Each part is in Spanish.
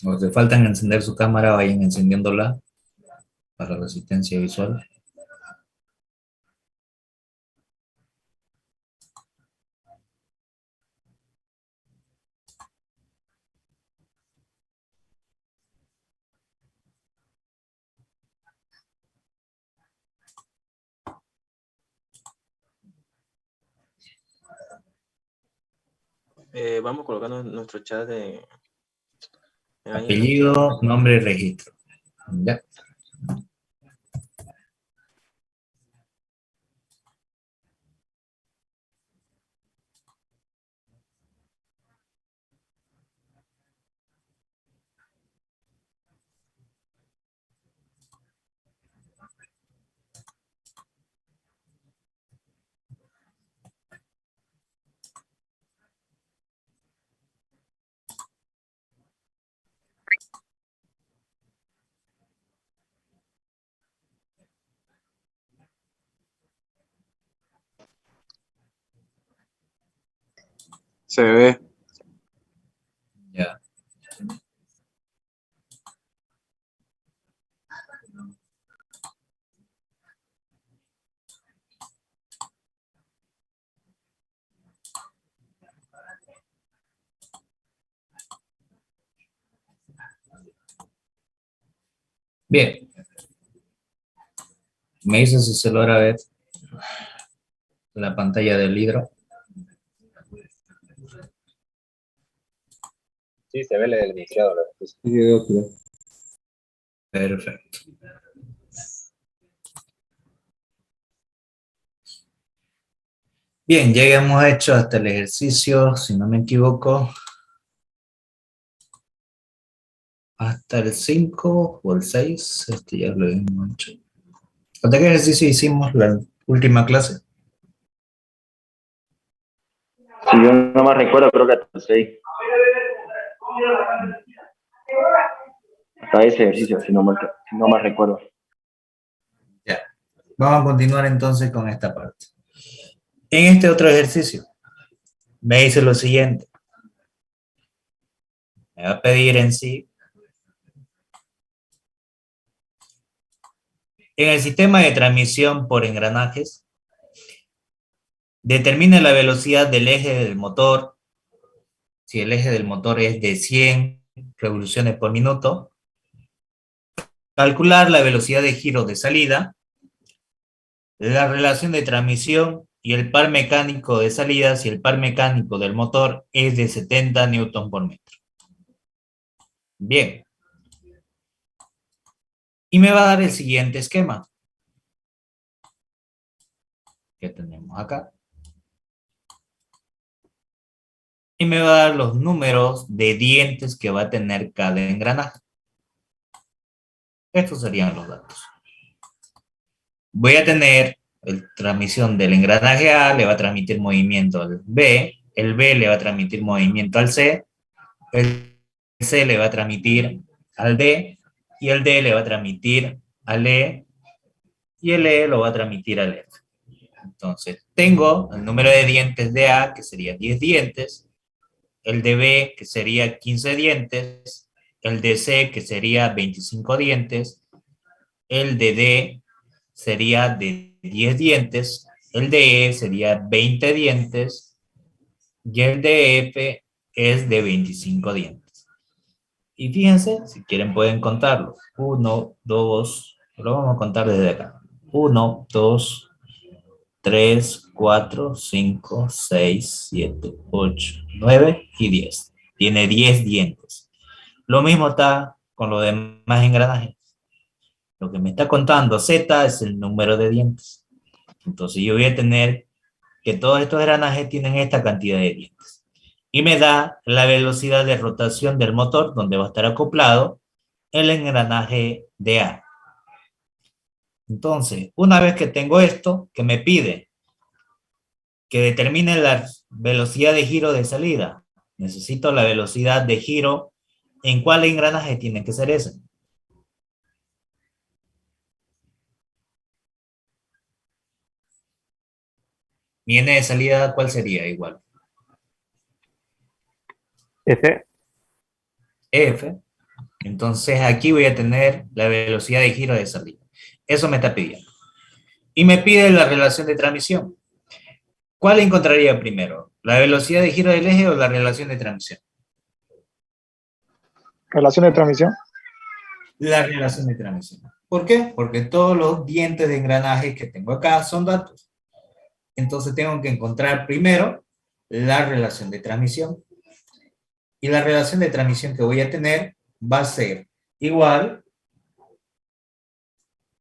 O te faltan encender su cámara, vayan encendiéndola para resistencia visual. Vamos colocando en nuestro chat de... Ahí en el chat. Apellido, nombre y registro. Ya. Se ve. Ya. Bien. Me dice si se logra ver la pantalla del hidro. Sí, se ve el iniciado. Perfecto. Bien, ya hemos hecho hasta el ejercicio, si no me equivoco, hasta el 5 o el 6, este ya lo hemos hecho. ¿Hasta qué ejercicio hicimos la última clase? Si yo no más recuerdo, creo que hasta el 6. Hasta ese ejercicio, si no más recuerdo. Ya. Vamos a continuar entonces con esta parte. En este otro ejercicio, me dice lo siguiente. Me va a pedir en sí. En el sistema de transmisión por engranajes, determine la velocidad del eje del motor. Si el eje del motor es de 100 revoluciones por minuto, calcular la velocidad de giro de salida, la relación de transmisión y el par mecánico de salida si el par mecánico del motor es de 70 newton por metro. Bien. Y me va a dar el siguiente esquema que tenemos acá. Y me va a dar los números de dientes que va a tener cada engranaje. Estos serían los datos. Voy a tener la transmisión del engranaje A, le va a transmitir movimiento al B, el B le va a transmitir movimiento al C, el C le va a transmitir al D, y el D le va a transmitir al E, y el E lo va a transmitir al F. Entonces, tengo el número de dientes de A, que sería 10 dientes, el de B, que sería 15 dientes, el de C, que sería 25 dientes, el de D sería de 10 dientes, el de E sería 20 dientes, y el de F es de 25 dientes. Y fíjense, si quieren pueden contarlo. 1, 2, lo vamos a contar desde acá. 1, 2, 3, 4, 5, 6, 7, 8, 9 y 10. Tiene 10 dientes. Lo mismo está con los demás engranajes. Lo que me está contando Z es el número de dientes. Entonces yo voy a tener que todos estos engranajes tienen esta cantidad de dientes. Y me da la velocidad de rotación del motor donde va a estar acoplado el engranaje de A. Entonces, una vez que tengo esto, que me pide que determine la velocidad de giro de salida, necesito la velocidad de giro. ¿En cuál engranaje tiene que ser ese? Mi N de salida, ¿cuál sería igual? F. F. Entonces aquí voy a tener la velocidad de giro de salida. Eso me está pidiendo. Y me pide la relación de transmisión. ¿Cuál encontraría primero? ¿La velocidad de giro del eje o la relación de transmisión? Relación de transmisión. La relación de transmisión. ¿Por qué? Porque todos los dientes de engranaje que tengo acá son datos. Entonces tengo que encontrar primero la relación de transmisión. Y la relación de transmisión que voy a tener va a ser igual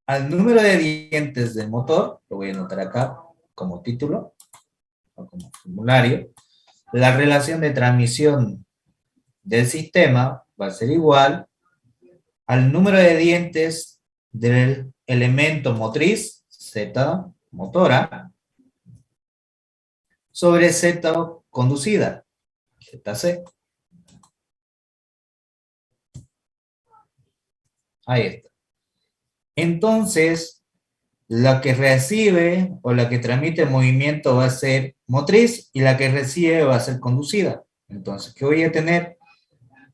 al número de dientes del motor, lo voy a anotar acá como título, o como formulario. La relación de transmisión del sistema va a ser igual al número de dientes del elemento motriz, Z motora, sobre Z conducida, ZC. Ahí está. Entonces, la que recibe o la que transmite el movimiento va a ser motriz y la que recibe va a ser conducida. Entonces, ¿qué voy a tener?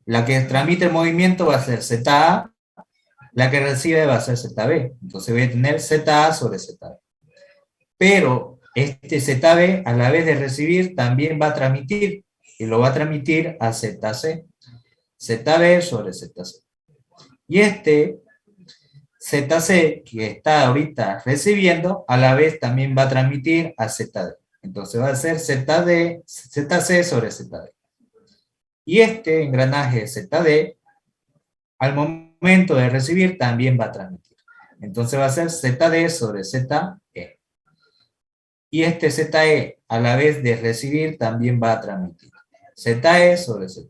La que transmite el movimiento va a ser ZA, la que recibe va a ser ZB. Entonces voy a tener ZA sobre ZB. Pero este ZB, a la vez de recibir, también va a transmitir, y lo va a transmitir a ZC. ZB sobre ZC. Y este ZC, que está ahorita recibiendo, a la vez también va a transmitir a ZD. Entonces va a ser ZD, ZC sobre ZD. Y este engranaje ZD, al momento de recibir, también va a transmitir. Entonces va a ser ZD sobre ZE. Y este ZE, a la vez de recibir, también va a transmitir. ZE sobre ZE.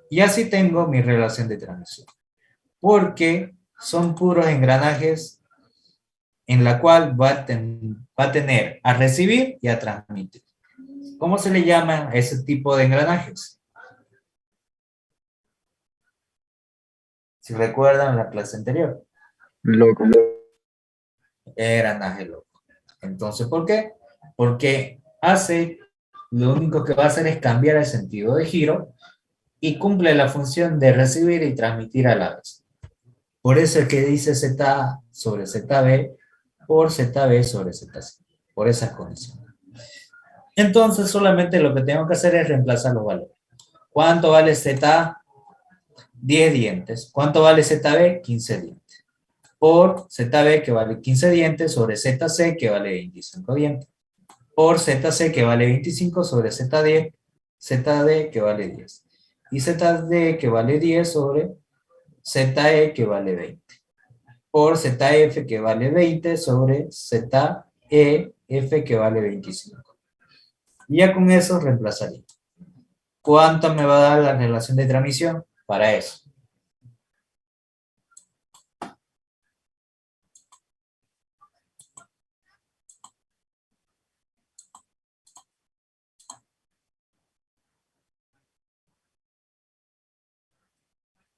Y así tengo mi relación de transmisión. Porque son puros engranajes en la cual va a tener a recibir y a transmitir. ¿Cómo se le llama a ese tipo de engranajes? Si recuerdan la clase anterior. Loco. Engranaje loco. Entonces, ¿por qué? Porque lo único que va a hacer es cambiar el sentido de giro y cumple la función de recibir y transmitir a la vez. Por eso es que dice ZA sobre ZB por ZB sobre ZC, por esas condiciones. Entonces, solamente lo que tengo que hacer es reemplazar los valores. ¿Cuánto vale ZA? 10 dientes. ¿Cuánto vale ZB? 15 dientes. Por ZB, que vale 15 dientes, sobre ZC, que vale 25 dientes. Por ZC, que vale 25, sobre ZD, ZD, que vale 10. Y ZD, que vale 10, sobre ZE, que vale 20. Por ZF, que vale 20, sobre ZEF, que vale 25. Y ya con eso reemplazaría. ¿Cuánto me va a dar la relación de transmisión? Para eso.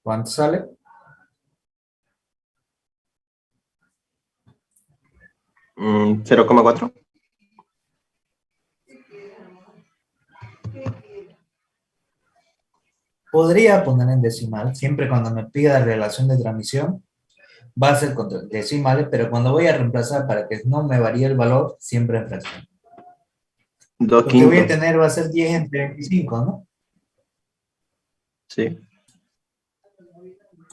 ¿Cuánto sale? Mm, 0,4. Podría poner en decimal, siempre cuando me pida relación de transmisión, va a ser con decimales, pero cuando voy a reemplazar para que no me varíe el valor, siempre en fracción. 2 Lo que voy a quintos. tener va a ser 10 entre 25, ¿no? Sí.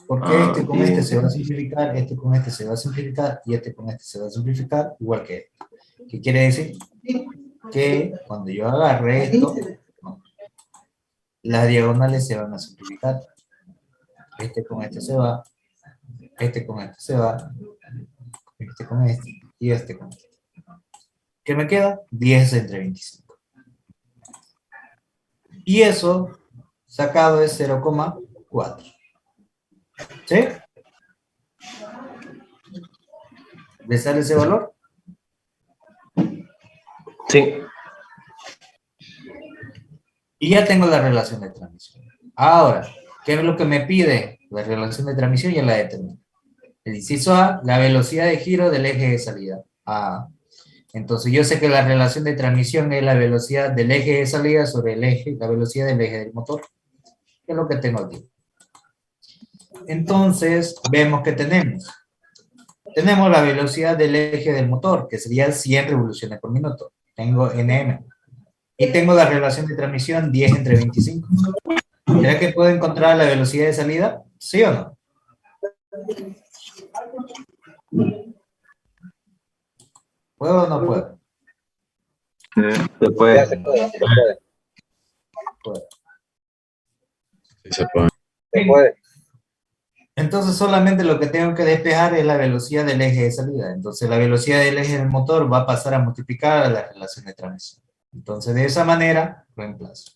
Porque este con este 10. se va a simplificar, este con este se va a simplificar, y este con este se va a simplificar, igual que este. ¿Qué quiere decir? Que cuando yo agarre esto, ¿no?, las diagonales se van a simplificar. Este con este se va, este con este se va, este con este, y este con este. ¿Qué me queda? 10 entre 25. Y eso sacado es 0,4. ¿Sí? ¿Le sale ese valor? Sí. Y ya tengo la relación de transmisión. Ahora, ¿qué es lo que me pide? La relación de transmisión ya la determino. El inciso A, la velocidad de giro del eje de salida. A. Entonces yo sé que la relación de transmisión es la velocidad del eje de salida sobre el eje, la velocidad del eje del motor. ¿Qué es lo que tengo aquí? Entonces, vemos que tenemos. Tenemos la velocidad del eje del motor, que sería 100 revoluciones por minuto. Tengo Nm. Y tengo la relación de transmisión 10 entre 25. ¿Será que puedo encontrar la velocidad de salida? ¿Sí o no? ¿Puedo o no puedo? Se Ya puede. se puede, se puede. Puedo. Sí se puede. Se puede. Entonces solamente lo que tengo que despejar es la velocidad del eje de salida. Entonces la velocidad del eje del motor va a pasar a multiplicar a la relación de transmisión. Entonces de esa manera reemplazo.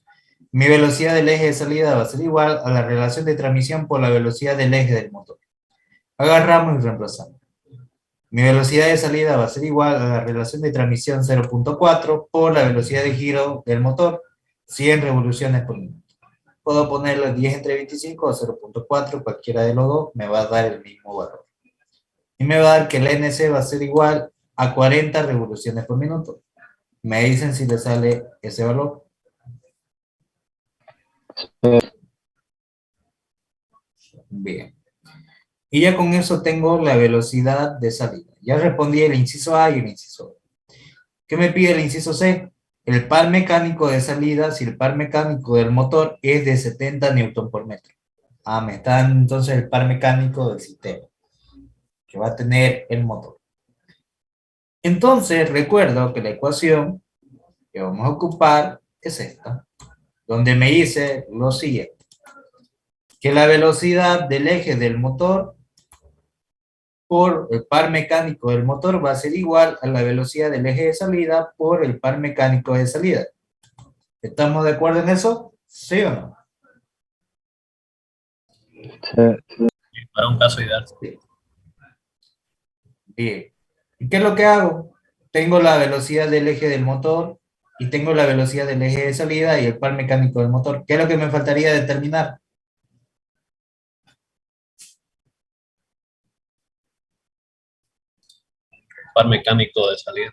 Mi velocidad del eje de salida va a ser igual a la relación de transmisión por la velocidad del eje del motor. Agarramos y reemplazamos. Mi velocidad de salida va a ser igual a la relación de transmisión 0.4 por la velocidad de giro del motor, 100 revoluciones por minuto. Puedo ponerlo 10 entre 25 o 0.4, cualquiera de los dos me va a dar el mismo valor. Y me va a dar que el NC va a ser igual a 40 revoluciones por minuto. Me dicen si le sale ese valor. Bien. Y ya con eso tengo la velocidad de salida. Ya respondí el inciso A y el inciso B. ¿Qué me pide el inciso C? El par mecánico de salida, si el par mecánico del motor es de 70 Newton por metro. Ah, me está dando entonces el par mecánico del sistema que va a tener el motor. Entonces, recuerdo que la ecuación que vamos a ocupar es esta, donde me dice lo siguiente, que la velocidad del eje del motor por el par mecánico del motor va a ser igual a la velocidad del eje de salida por el par mecánico de salida. ¿Estamos de acuerdo en eso? ¿Sí o no? Para un caso ideal. Sí. Bien. ¿Y qué es lo que hago? Tengo la velocidad del eje del motor y tengo la velocidad del eje de salida y el par mecánico del motor. ¿Qué es lo que me faltaría determinar? Par mecánico de salida.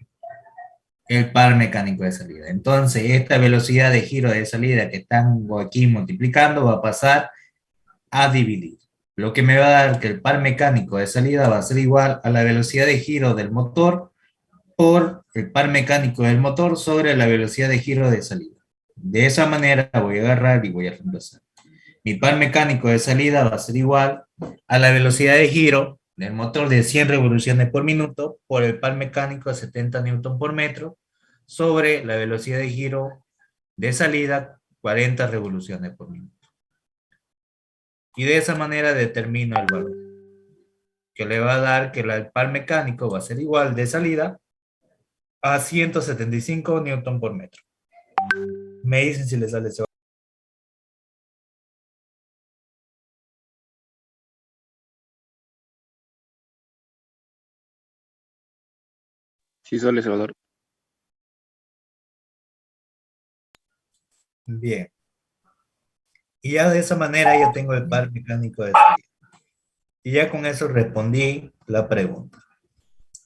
El par mecánico de salida. Entonces, esta velocidad de giro de salida que estamos aquí multiplicando va a pasar a dividir. Lo que me va a dar que el par mecánico de salida va a ser igual a la velocidad de giro del motor por el par mecánico del motor sobre la velocidad de giro de salida. De esa manera voy a agarrar y voy a reemplazar. Mi par mecánico de salida va a ser igual a la velocidad de giro del motor de 100 revoluciones por minuto por el par mecánico de 70 newton por metro sobre la velocidad de giro de salida 40 revoluciones por minuto. Y de esa manera determino el valor que le va a dar que el par mecánico va a ser igual de salida a 175 newton por metro. Me dicen si les sale ese valor. Sí, sale Salvador. Bien. Y ya de esa manera ya tengo el par mecánico de salida. Y ya con eso respondí la pregunta.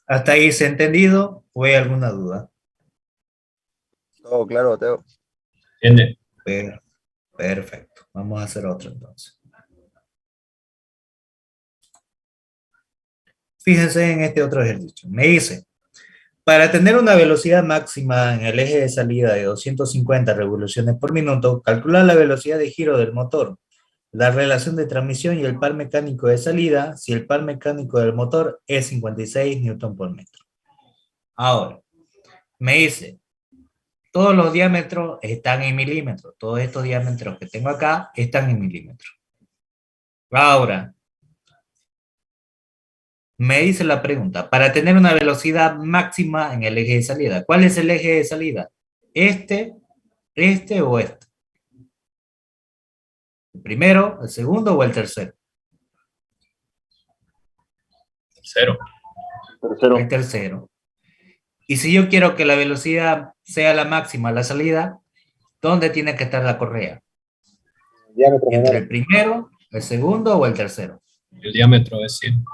¿Hasta ahí se ha entendido o hay alguna duda? Todo claro, Teo. Tiene. Perfecto. Vamos a hacer otro entonces. Fíjense en este otro ejercicio. Me dice, para tener una velocidad máxima en el eje de salida de 250 revoluciones por minuto, calcular la velocidad de giro del motor, la relación de transmisión y el par mecánico de salida si el par mecánico del motor es 56 newton por metro. Ahora, me dice, todos los diámetros están en milímetros. Todos estos diámetros que tengo acá están en milímetros. Ahora, me dice la pregunta, para tener una velocidad máxima en el eje de salida, ¿cuál es el eje de salida? ¿Este o este? ¿El primero, el segundo o el tercero? Cero. Tercero. El tercero. Y si yo quiero que la velocidad sea la máxima a la salida, ¿dónde tiene que estar la correa? Diámetro ¿Entre menor. el primero, el segundo o el tercero? El diámetro es 100.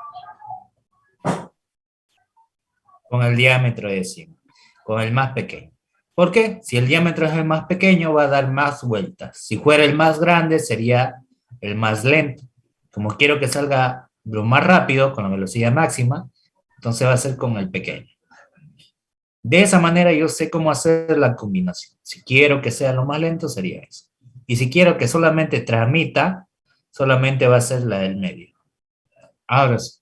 Con el diámetro de 100, con el más pequeño. ¿Por qué? Si el diámetro es el más pequeño, va a dar más vueltas. Si fuera el más grande, sería el más lento. Como quiero que salga lo más rápido, con la velocidad máxima, entonces va a ser con el pequeño. De esa manera yo sé cómo hacer la combinación. Si quiero que sea lo más lento, sería eso. Y si quiero que solamente transmita, solamente va a ser la del medio. Ahora sí.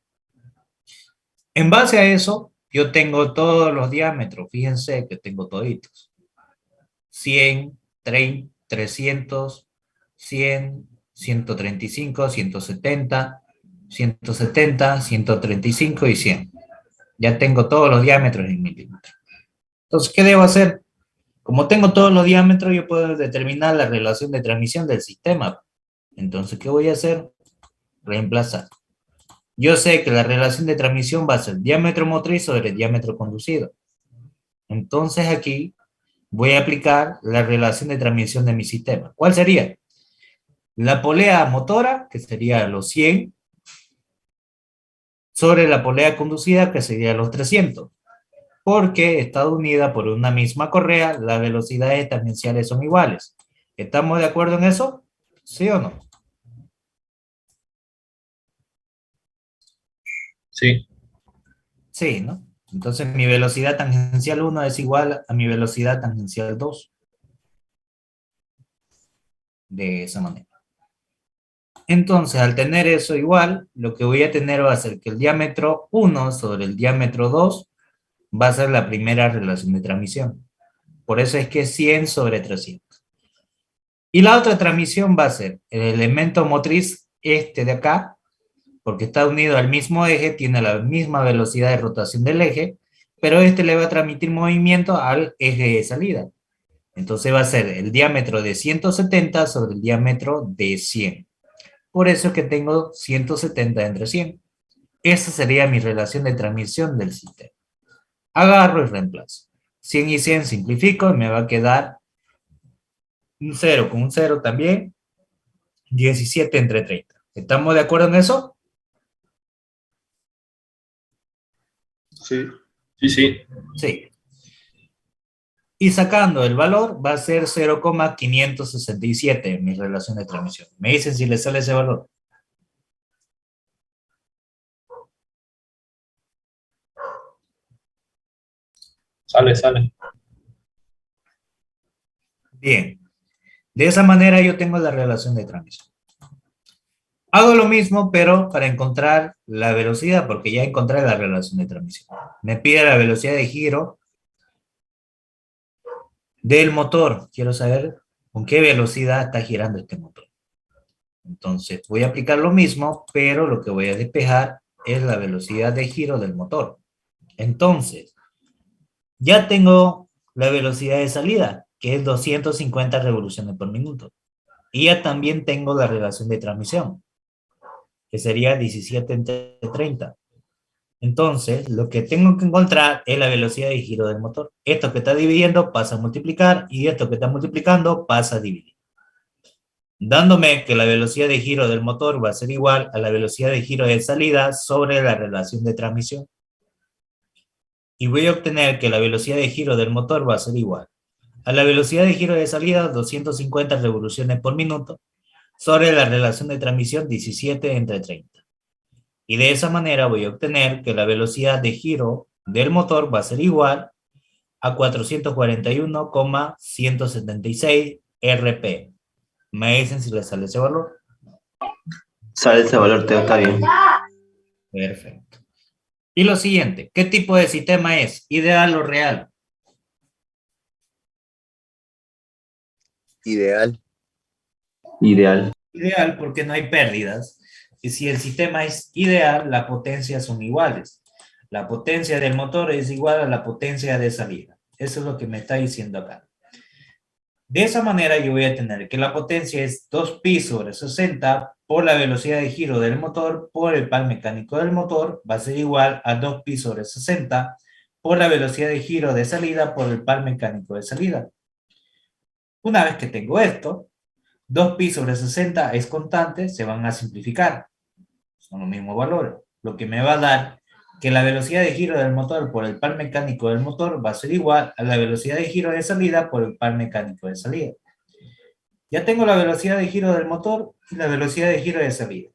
En base a eso, yo tengo todos los diámetros. Fíjense que tengo toditos. 100, 30, 300, 100, 135, 170, 170, 135 y 100. Ya tengo todos los diámetros en milímetros. Entonces, ¿qué debo hacer? Como tengo todos los diámetros, yo puedo determinar la relación de transmisión del sistema. Entonces, ¿qué voy a hacer? Reemplazar. Yo sé que la relación de transmisión va a ser diámetro motriz sobre diámetro conducido. Entonces, aquí voy a aplicar la relación de transmisión de mi sistema. ¿Cuál sería? La polea motora, que sería los 100, sobre la polea conducida, que sería los 300. Porque está unida por una misma correa, las velocidades tangenciales son iguales. ¿Estamos de acuerdo en eso? ¿Sí o no? Sí, Sí, ¿no? Entonces mi velocidad tangencial 1 es igual a mi velocidad tangencial 2. De esa manera. Entonces, al tener eso igual, lo que voy a tener va a ser que el diámetro 1 sobre el diámetro 2 va a ser la primera relación de transmisión. Por eso es que es 100 sobre 300. Y la otra transmisión va a ser el elemento motriz este de acá, porque está unido al mismo eje, tiene la misma velocidad de rotación del eje, pero este le va a transmitir movimiento al eje de salida. Entonces va a ser el diámetro de 170 sobre el diámetro de 100. Por eso es que tengo 170 entre 100. Esa sería mi relación de transmisión del sistema. Agarro y reemplazo. 100 y 100 simplifico y me va a quedar un 0 con un 0 también. 17 entre 30. ¿Estamos de acuerdo en eso? Sí. sí, sí. Sí. Y sacando el valor va a ser 0,567 en mi relación de transmisión. Me dicen si les sale ese valor. Sale, sale. Bien. De esa manera yo tengo la relación de transmisión. Hago lo mismo, pero para encontrar la velocidad, porque ya encontré la relación de transmisión. Me pide la velocidad de giro del motor. Quiero saber con qué velocidad está girando este motor. Entonces voy a aplicar lo mismo, pero lo que voy a despejar es la velocidad de giro del motor. Entonces, ya tengo la velocidad de salida, que es 250 revoluciones por minuto. Y ya también tengo la relación de transmisión, que sería 17 entre 30. Entonces, lo que tengo que encontrar es la velocidad de giro del motor. Esto que está dividiendo pasa a multiplicar y esto que está multiplicando pasa a dividir. Dándome que la velocidad de giro del motor va a ser igual a la velocidad de giro de salida sobre la relación de transmisión. Y voy a obtener que la velocidad de giro del motor va a ser igual a la velocidad de giro de salida, 250 revoluciones por minuto, sobre la relación de transmisión 17 entre 30. Y de esa manera voy a obtener que la velocidad de giro del motor va a ser igual a 441,176 RP. Me dicen si les sale ese valor. Sale ese valor, Teo, está bien. Perfecto. Y lo siguiente, ¿qué tipo de sistema es? ¿Ideal o real? Ideal. Ideal. Ideal porque no hay pérdidas. Y si el sistema es ideal, las potencias son iguales. La potencia del motor es igual a la potencia de salida. Eso es lo que me está diciendo acá. De esa manera yo voy a tener que la potencia es 2pi sobre 60 por la velocidad de giro del motor por el par mecánico del motor va a ser igual a 2pi sobre 60 por la velocidad de giro de salida por el par mecánico de salida. Una vez que tengo esto, 2pi sobre 60 es constante, se van a simplificar. Son los mismos valores. Lo que me va a dar que la velocidad de giro del motor por el par mecánico del motor va a ser igual a la velocidad de giro de salida por el par mecánico de salida. Ya tengo la velocidad de giro del motor y la velocidad de giro de salida.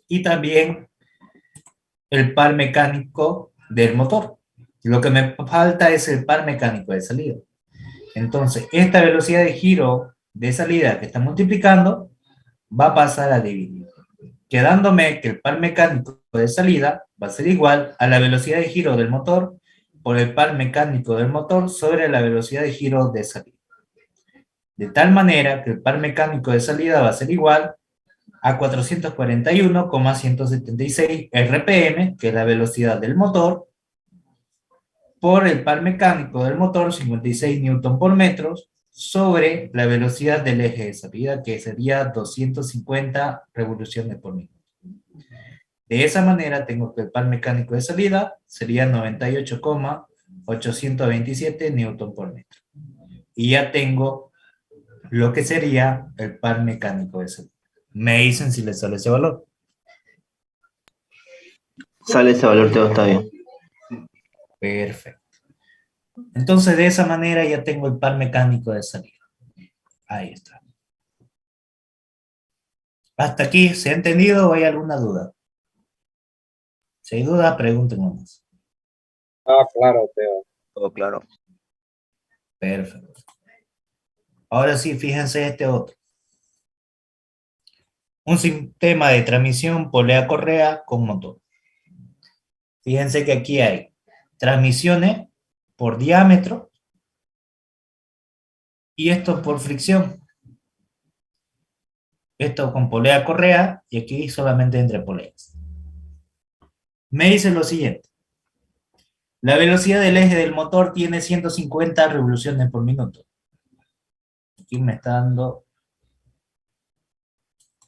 y también el par mecánico del motor. Lo que me falta es el par mecánico de salida. Entonces, esta velocidad de giro de salida que está multiplicando va a pasar a dividir, quedándome que el par mecánico de salida va a ser igual a la velocidad de giro del motor por el par mecánico del motor sobre la velocidad de giro de salida. De tal manera que el par mecánico de salida va a ser igual a 441,176 RPM, que es la velocidad del motor, por el par mecánico del motor, 56 Newton por metro, sobre la velocidad del eje de salida, que sería 250 revoluciones por minuto. De esa manera tengo que el par mecánico de salida sería 98,827 Newton por metro. Y ya tengo lo que sería el par mecánico de salida. Me dicen si les sale ese valor. Sale ese valor, todo está bien. Perfecto. Entonces, de esa manera ya tengo el par mecánico de salida. Ahí está. ¿Hasta aquí se ha entendido o hay alguna duda? Si hay duda, pregúntenme más. Ah, claro, Teo. Todo claro. Perfecto. Ahora sí, fíjense este otro. Un sistema de transmisión polea-correa con motor. Fíjense que aquí hay transmisiones por diámetro y esto por fricción. Esto con polea-correa y aquí solamente entre poleas. Me dice lo siguiente. La velocidad del eje del motor tiene 150 revoluciones por minuto. Aquí me está dando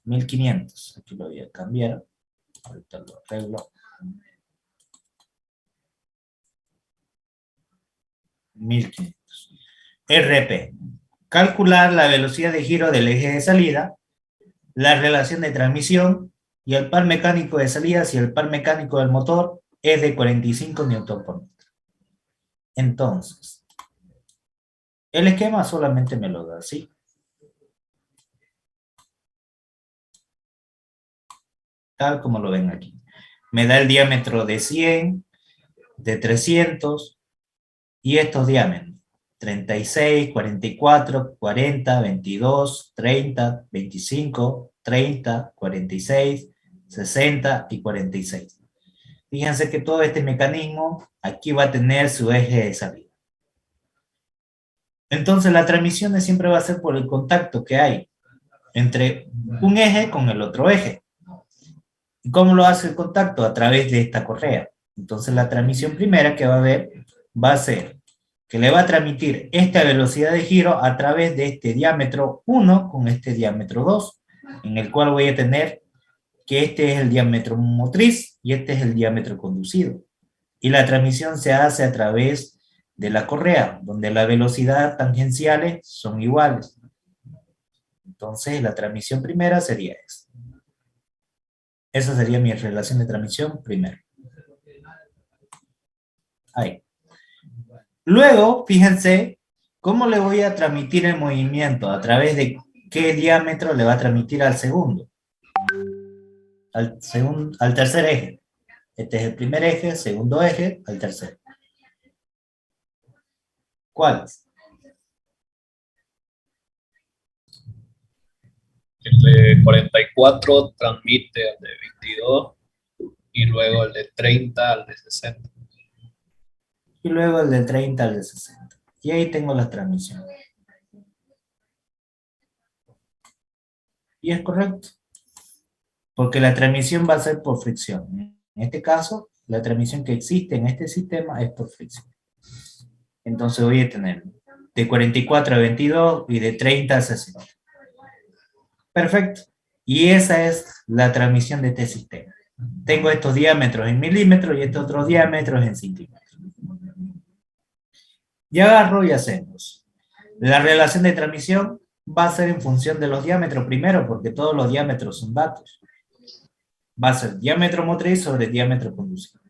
1500. Aquí lo voy a cambiar. Ahorita lo arreglo. 1500. RP. Calcular la velocidad de giro del eje de salida, la relación de transmisión y el par mecánico de salida si el par mecánico del motor es de 45 Newton por metro. Entonces, el esquema solamente me lo da así. Tal como lo ven aquí. Me da el diámetro de 100, de 300 y estos diámetros. 36, 44, 40, 22, 30, 25, 30, 46, 60 y 46. Fíjense que todo este mecanismo aquí va a tener su eje de salida. Entonces la transmisión siempre va a ser por el contacto que hay entre un eje con el otro eje. ¿Y cómo lo hace el contacto? A través de esta correa. Entonces la transmisión primera que va a haber va a ser que le va a transmitir esta velocidad de giro a través de este diámetro 1 con este diámetro 2, en el cual voy a tener que este es el diámetro motriz y este es el diámetro conducido. Y la transmisión se hace a través de la correa, donde las velocidades tangenciales son iguales. Entonces la transmisión primera sería esta. Esa sería mi relación de transmisión primera. Ahí. Luego, fíjense, ¿cómo le voy a transmitir el movimiento? ¿A través de qué diámetro le va a transmitir al segundo? Al tercer eje. Este es el primer eje, segundo eje, al tercero. ¿Cuáles? El de 44 transmite al de 22 y luego el de 30 al de 60. Y luego el de 30 al de 60. Y ahí tengo las transmisiones. Y es correcto. Porque la transmisión va a ser por fricción. En este caso, la transmisión que existe en este sistema es por fricción. Entonces voy a tener de 44 a 22 y de 30 a 60. Perfecto. Y esa es la transmisión de este sistema. Tengo estos diámetros en milímetros y estos otros diámetros en centímetros. Y agarro y hacemos. La relación de transmisión va a ser en función de los diámetros primero, porque todos los diámetros son datos. Va a ser diámetro motriz sobre diámetro conducido.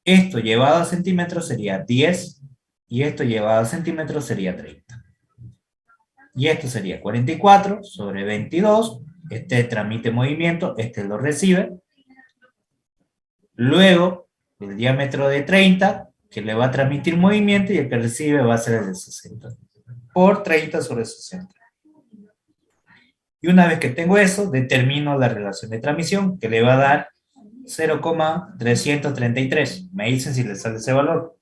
Esto llevado a centímetros sería 10 y esto llevado a centímetros sería 30. Y esto sería 44 sobre 22 Este transmite movimiento, este lo recibe. Luego, el diámetro de 30, que le va a transmitir movimiento, y el que recibe va a ser el de 60. Por 30 sobre 60. Y una vez que tengo eso, determino la relación de transmisión, que le va a dar 0,333. Me dicen si le sale ese valor.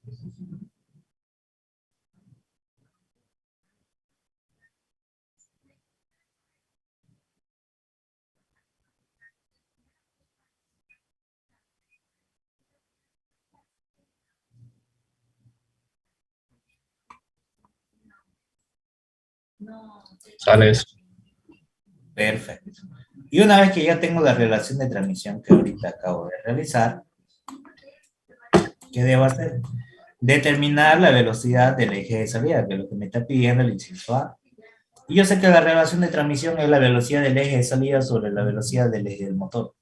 Sale eso. Perfecto. Y una vez que ya tengo la relación de transmisión que ahorita acabo de realizar, ¿qué debo hacer? Determinar la velocidad del eje de salida, que es lo que me está pidiendo el inciso A. Y yo sé que la relación de transmisión es la velocidad del eje de salida sobre la velocidad del eje del motor.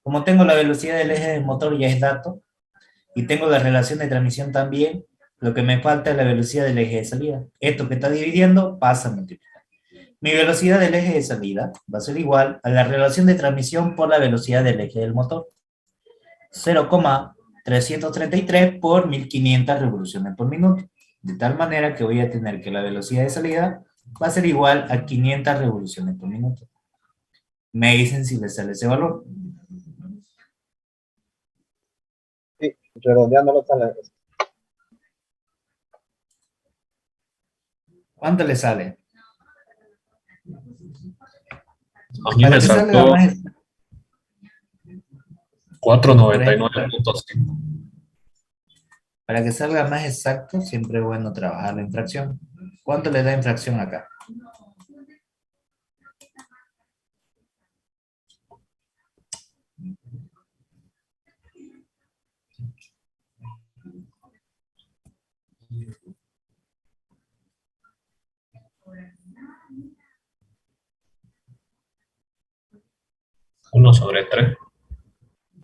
Como tengo la velocidad del eje del motor ya es dato, y tengo la relación de transmisión también, lo que me falta es la velocidad del eje de salida. Esto que está dividiendo pasa a multiplicar. Mi velocidad del eje de salida va a ser igual a la relación de transmisión por la velocidad del eje del motor. 0,333 por 1500 revoluciones por minuto. De tal manera que voy a tener que la velocidad de salida va a ser igual a 500 revoluciones por minuto. Me dicen si les sale ese valor. Sí, redondeándolo sale. ¿Cuánto le sale? A mí Para me que salga saltó más, 499.5. para que salga más exacto, siempre es bueno trabajar la infracción. ¿Cuánto le da infracción acá? Uno sobre 3.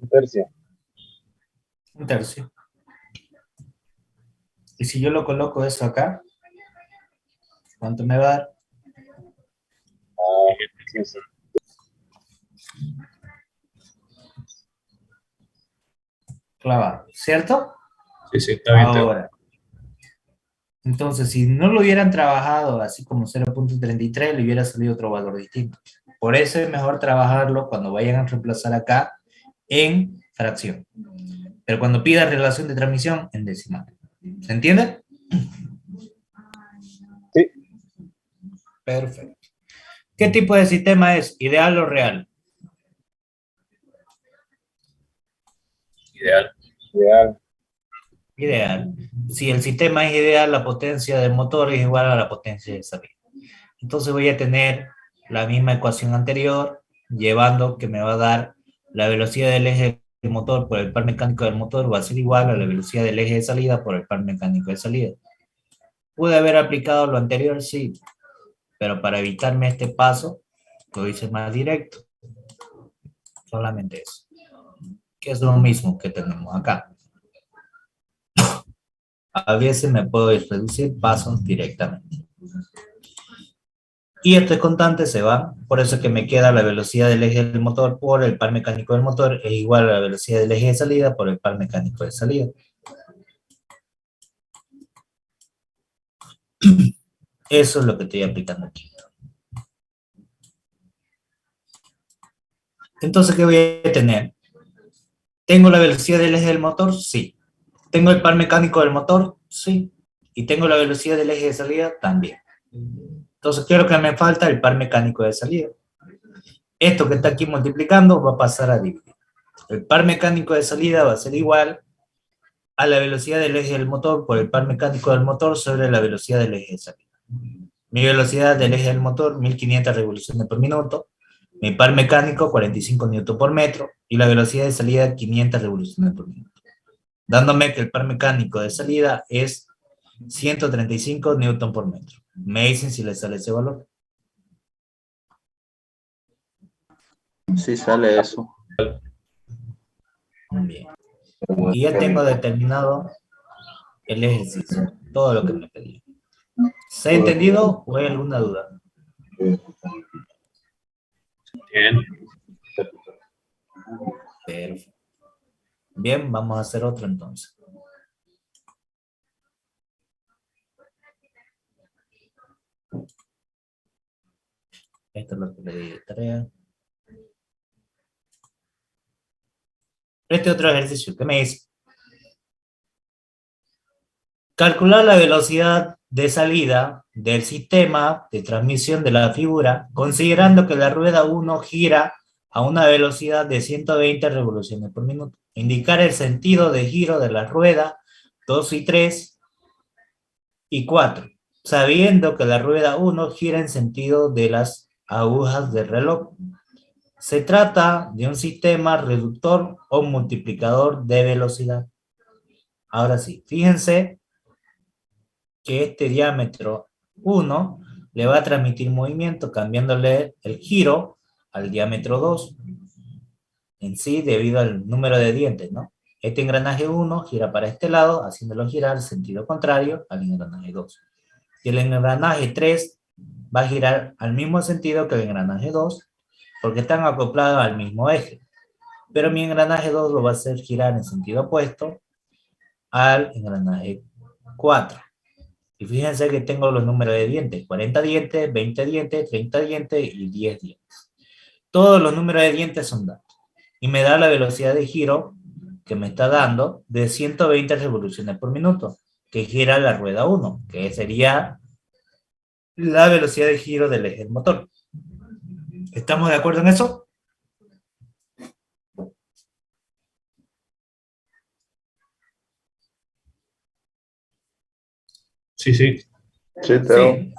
Un tercio. Un tercio. Y si yo lo coloco eso acá, ¿cuánto me va a dar? Sí, sí. Clavado, ¿cierto? Sí, sí, está bien. Ahora, entonces, si no lo hubieran trabajado así como 0,33, le hubiera salido otro valor distinto. Por eso es mejor trabajarlo cuando vayan a reemplazar acá en fracción. Pero cuando pida relación de transmisión, en decimal. ¿Se entiende? Sí. Perfecto. ¿Qué tipo de sistema es? ¿Ideal o real? Ideal. Ideal. Ideal. Si el sistema es ideal, la potencia del motor es igual a la potencia de salida. Entonces voy a tener la misma ecuación anterior, llevando que me va a dar la velocidad del eje del motor por el par mecánico del motor va a ser igual a la velocidad del eje de salida por el par mecánico de salida. ¿Pude haber aplicado lo anterior? Sí, pero para evitarme este paso, lo hice más directo. Solamente eso. Que es lo mismo que tenemos acá. A veces me puedo reducir pasos directamente. Y este constante se va, por eso es que me queda la velocidad del eje del motor por el par mecánico del motor es igual a la velocidad del eje de salida por el par mecánico de salida. Eso es lo que estoy aplicando aquí. Entonces, ¿qué voy a tener? ¿Tengo la velocidad del eje del motor? Sí. ¿Tengo el par mecánico del motor? Sí. ¿Y tengo la velocidad del eje de salida? También. Entonces, quiero que me falta el par mecánico de salida. Esto que está aquí multiplicando va a pasar a dividir. El par mecánico de salida va a ser igual a la velocidad del eje del motor por el par mecánico del motor sobre la velocidad del eje de salida. Mi velocidad del eje del motor, 1500 revoluciones por minuto. Mi par mecánico, 45 newton por metro. Y la velocidad de salida, 500 revoluciones por minuto. Dándome que el par mecánico de salida es 135 newton por metro. Me dicen si les sale ese valor. Sí sale eso. Bien. Y ya tengo determinado el ejercicio, todo lo que me pedí. ¿Se ha entendido o hay alguna duda? Bien. Perfecto. Bien, vamos a hacer otro entonces. Esto es lo que le di de tarea. Este otro ejercicio que me dice: calcular la velocidad de salida del sistema de transmisión de la figura, considerando que la rueda 1 gira a una velocidad de 120 revoluciones por minuto. Indicar el sentido de giro de la rueda 2 y 3 y 4, sabiendo que la rueda 1 gira en sentido de las agujas del reloj. Se trata de un sistema reductor o multiplicador de velocidad. Ahora sí, fíjense que este diámetro 1 le va a transmitir movimiento cambiándole el giro al diámetro 2 en sí debido al número de dientes, ¿no? Este engranaje 1 gira para este lado, haciéndolo girar sentido contrario al engranaje 2. Y el engranaje 3 va a girar al mismo sentido que el engranaje 2, porque están acoplados al mismo eje. Pero mi engranaje 2 lo va a hacer girar en sentido opuesto al engranaje 4. Y fíjense que tengo los números de dientes: 40 dientes, 20 dientes, 30 dientes y 10 dientes. Todos los números de dientes son datos. Y me da la velocidad de giro que me está dando de 120 revoluciones por minuto, que gira la rueda 1, que sería la velocidad de giro del eje del motor. ¿Estamos de acuerdo en eso? Sí, sí. Sí, Teo. Sí.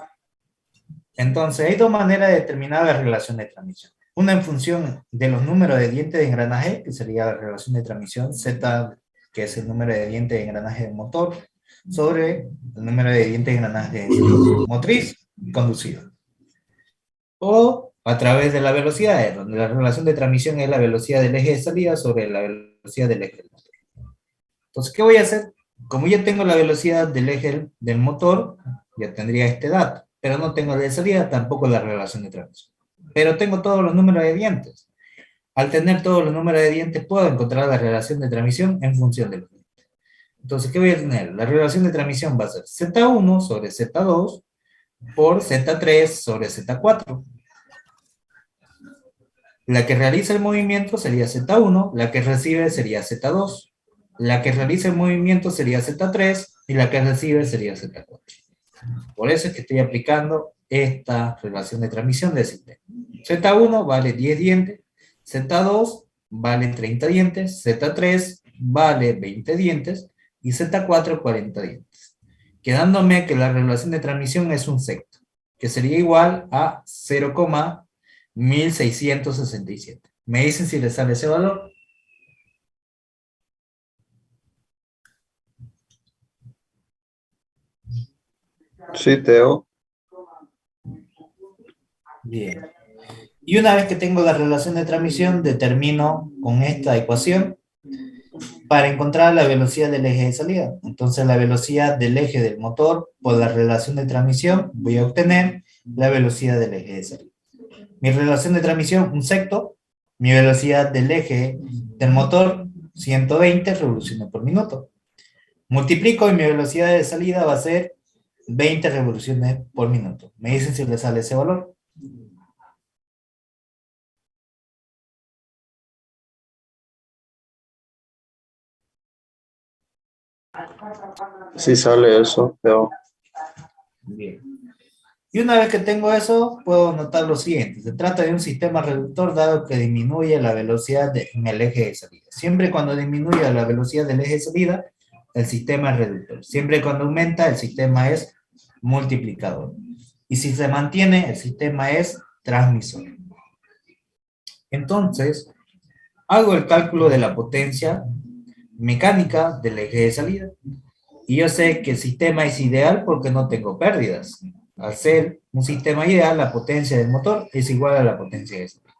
Entonces, hay dos maneras de determinar la relación de transmisión. Una en función de los números de dientes de engranaje, que sería la relación de transmisión, Z, que es el número de dientes de engranaje del motor, sobre el número de dientes de engranaje motriz y conducido. O a través de la velocidad, donde la relación de transmisión es la velocidad del eje de salida sobre la velocidad del eje del motor. Entonces, ¿qué voy a hacer? Como ya tengo la velocidad del eje del motor, ya tendría este dato, pero no tengo de salida, tampoco la relación de transmisión. Pero tengo todos los números de dientes. Al tener todos los números de dientes, puedo encontrar la relación de transmisión en función de los dientes. Entonces, ¿qué voy a tener? La relación de transmisión va a ser Z1 sobre Z2 por Z3 sobre Z4. La que realiza el movimiento sería Z1, la que recibe sería Z2, la que realiza el movimiento sería Z3 y la que recibe sería Z4. Por eso es que estoy aplicando esta relación de transmisión del sistema. Z1 vale 10 dientes, Z2 vale 30 dientes, Z3 vale 20 dientes y Z4 40 dientes. Quedándome que la relación de transmisión es un secto, que sería igual a 0,1667. ¿Me dicen si les sale ese valor? Sí, Teo. Bien. Y una vez que tengo la relación de transmisión, determino con esta ecuación para encontrar la velocidad del eje de salida. Entonces, la velocidad del eje del motor por la relación de transmisión, voy a obtener la velocidad del eje de salida. Mi relación de transmisión, un secto. Mi velocidad del eje del motor, 120 revoluciones por minuto. Multiplico y mi velocidad de salida va a ser 20 revoluciones por minuto. ¿Me dicen si les sale ese valor? Sí sale eso, Teo. Bien. Y una vez que tengo eso, puedo notar lo siguiente. Se trata de un sistema reductor dado que disminuye la velocidad en el eje de salida. Siempre cuando disminuye la velocidad del eje de salida, el sistema es reductor. Siempre cuando aumenta, el sistema es multiplicador. Y si se mantiene, el sistema es transmisor. Entonces, hago el cálculo de la potencia mecánica del eje de salida. Y yo sé que el sistema es ideal porque no tengo pérdidas. Al ser un sistema ideal, la potencia del motor es igual a la potencia de salida.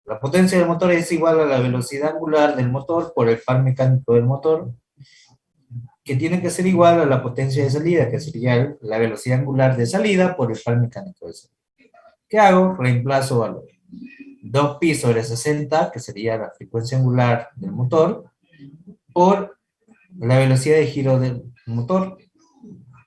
La potencia del motor es igual a la velocidad angular del motor por el par mecánico del motor, que tiene que ser igual a la potencia de salida, que sería la velocidad angular de salida por el par mecánico de salida. ¿Qué hago? Reemplazo valores. 2pi sobre 60, que sería la frecuencia angular del motor, por la velocidad de giro del motor,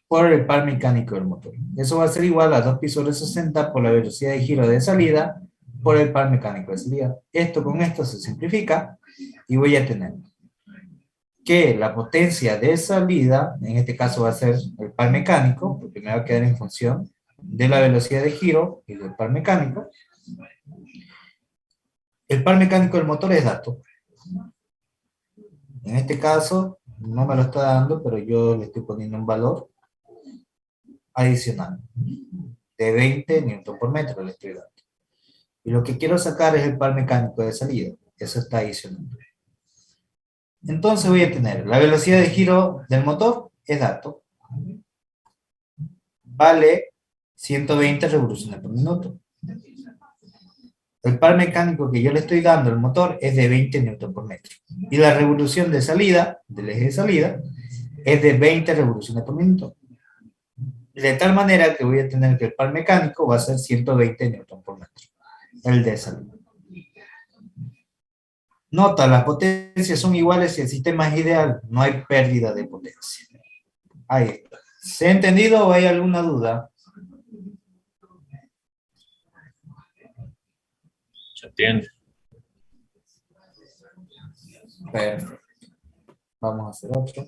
por el par mecánico del motor. Eso va a ser igual a 2pi sobre 60 por la velocidad de giro de salida, por el par mecánico de salida. Esto con esto se simplifica, y voy a tener que la potencia de salida, en este caso va a ser el par mecánico, porque me va a quedar en función de la velocidad de giro y del par mecánico. El par mecánico del motor es dato. En este caso, no me lo está dando, pero yo le estoy poniendo un valor adicional de 20 Newton por metro le estoy dando. Y lo que quiero sacar es el par mecánico de salida. Eso está adicionando. Entonces voy a tener la velocidad de giro del motor, es dato. Vale 120 revoluciones por minuto. El par mecánico que yo le estoy dando al motor es de 20 Newton por metro. Y la revolución de salida, del eje de salida, es de 20 revoluciones por minuto. De tal manera que voy a tener que el par mecánico va a ser 120 Newton por metro. El de salida. Nota, las potencias son iguales y el sistema es ideal. No hay pérdida de potencia. Ahí está. ¿Se ha entendido o hay alguna duda? Se entiende. Perfecto. Vamos a hacer otro.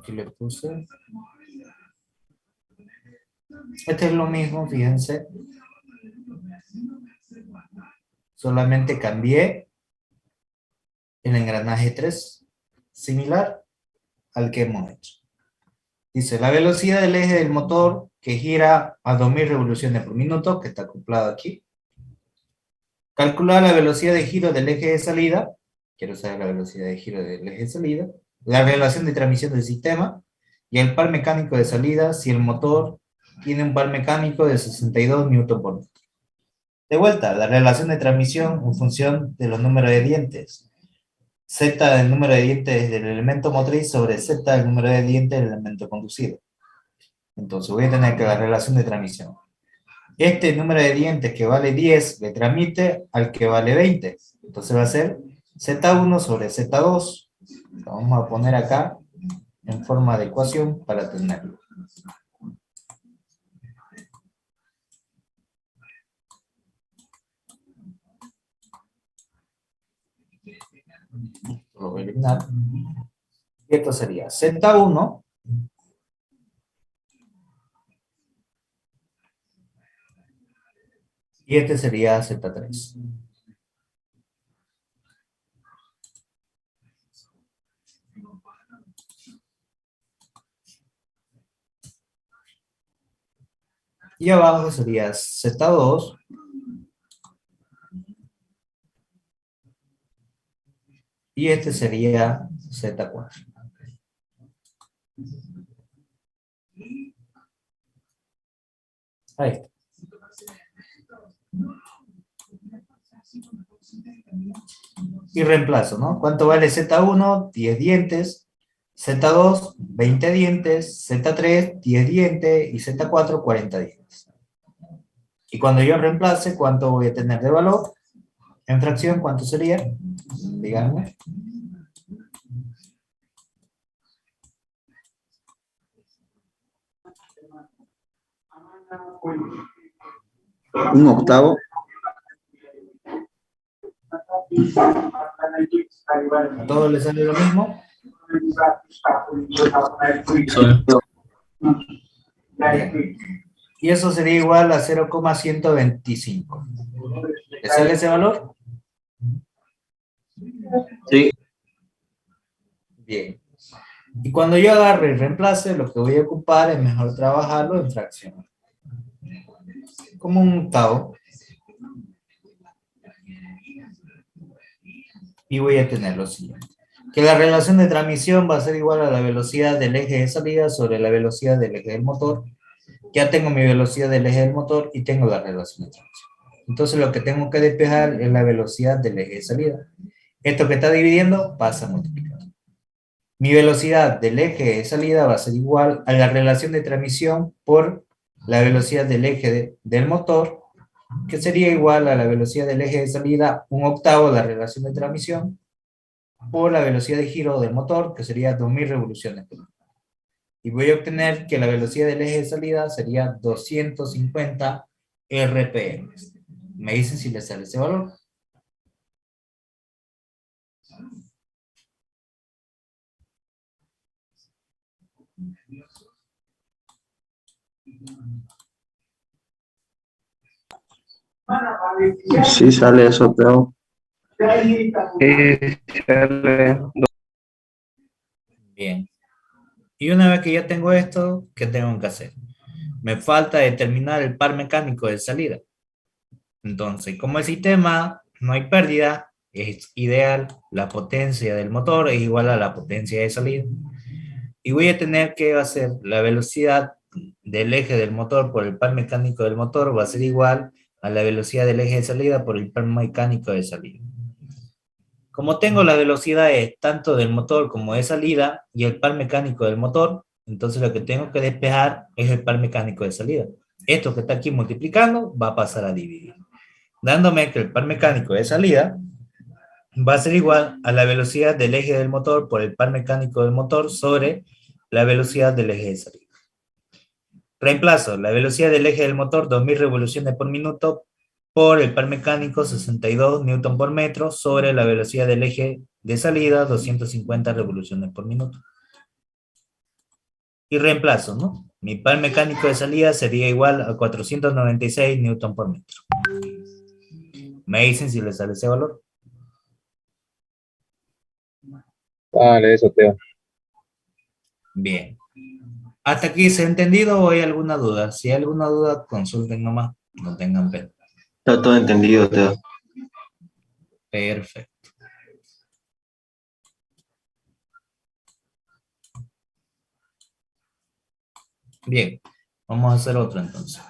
Aquí le puse. Este es lo mismo, fíjense. Solamente cambié el engranaje 3, similar al que hemos hecho. Dice, la velocidad del eje del motor que gira a 2000 revoluciones por minuto, que está acoplado aquí. Calcular la velocidad de giro del eje de salida. Quiero saber la velocidad de giro del eje de salida. La relación de transmisión del sistema. Y el par mecánico de salida si el motor tiene un par mecánico de 62 Newton por metro. De vuelta, la relación de transmisión en función de los números de dientes. Z del número de dientes del elemento motriz sobre Z del número de dientes del elemento conducido. Entonces voy a tener que la relación de transmisión. Este número de dientes que vale 10 le transmite al que vale 20. Entonces va a ser Z1 sobre Z2. Lo vamos a poner acá en forma de ecuación para tenerlo. Lo voy a eliminar. Y esto sería Z1 y este sería Z3. Y abajo sería Z2 y este sería Z4. Ahí está. Y reemplazo, ¿no? ¿Cuánto vale Z1? 10 dientes. Z2, 20 dientes. Z3, 10 dientes. Y Z4, 40 dientes. Y cuando yo reemplace, ¿cuánto voy a tener de valor? En fracción, ¿cuánto sería? Díganme. Un octavo. ¿A todos les sale lo mismo? Bien. Y eso sería igual a 0,125. ¿Le sale ese valor? Sí. Bien. Y cuando yo agarre y reemplace, lo que voy a ocupar es mejor trabajarlo en fracción. Como un octavo. Y voy a tener lo siguiente. Que la relación de transmisión va a ser igual a la velocidad del eje de salida sobre la velocidad del eje del motor. Ya tengo mi velocidad del eje del motor y tengo la relación de transmisión. Entonces lo que tengo que despejar es la velocidad del eje de salida. Esto que está dividiendo pasa a multiplicar. Mi velocidad del eje de salida va a ser igual a la relación de transmisión por la velocidad del eje del motor, que sería igual a la velocidad del eje de salida, 1/8 de la relación de transmisión, por la velocidad de giro del motor, que sería 2000 revoluciones por minuto. Y voy a obtener que la velocidad del eje de salida sería 250 RPM. Me dicen si les sale ese valor. Sí sale eso, pero Bien. Y una vez que ya tengo esto, ¿qué tengo que hacer? Me falta determinar el par mecánico de salida. Entonces, como el sistema no hay pérdida, es ideal, la potencia del motor es igual a la potencia de salida. Y voy a tener que hacer la velocidad del eje del motor por el par mecánico del motor va a ser igual a la velocidad del eje de salida por el par mecánico de salida. Como tengo las velocidades tanto del motor como de salida y el par mecánico del motor, entonces lo que tengo que despejar es el par mecánico de salida. Esto que está aquí multiplicando va a pasar a dividir, dándome que el par mecánico de salida va a ser igual a la velocidad del eje del motor por el par mecánico del motor sobre la velocidad del eje de salida. Reemplazo la velocidad del eje del motor, 2000 revoluciones por minuto, por el par mecánico, 62 newton por metro, sobre la velocidad del eje de salida, 250 revoluciones por minuto. Y reemplazo, ¿no? Mi par mecánico de salida sería igual a 496 newton por metro. Me dicen si les sale ese valor. Vale, eso, Teo. Bien. ¿Hasta aquí se ha entendido o hay alguna duda? Si hay alguna duda, consulten nomás, no tengan pena. está todo entendido, Teo. Perfecto. Bien, vamos a hacer otro entonces.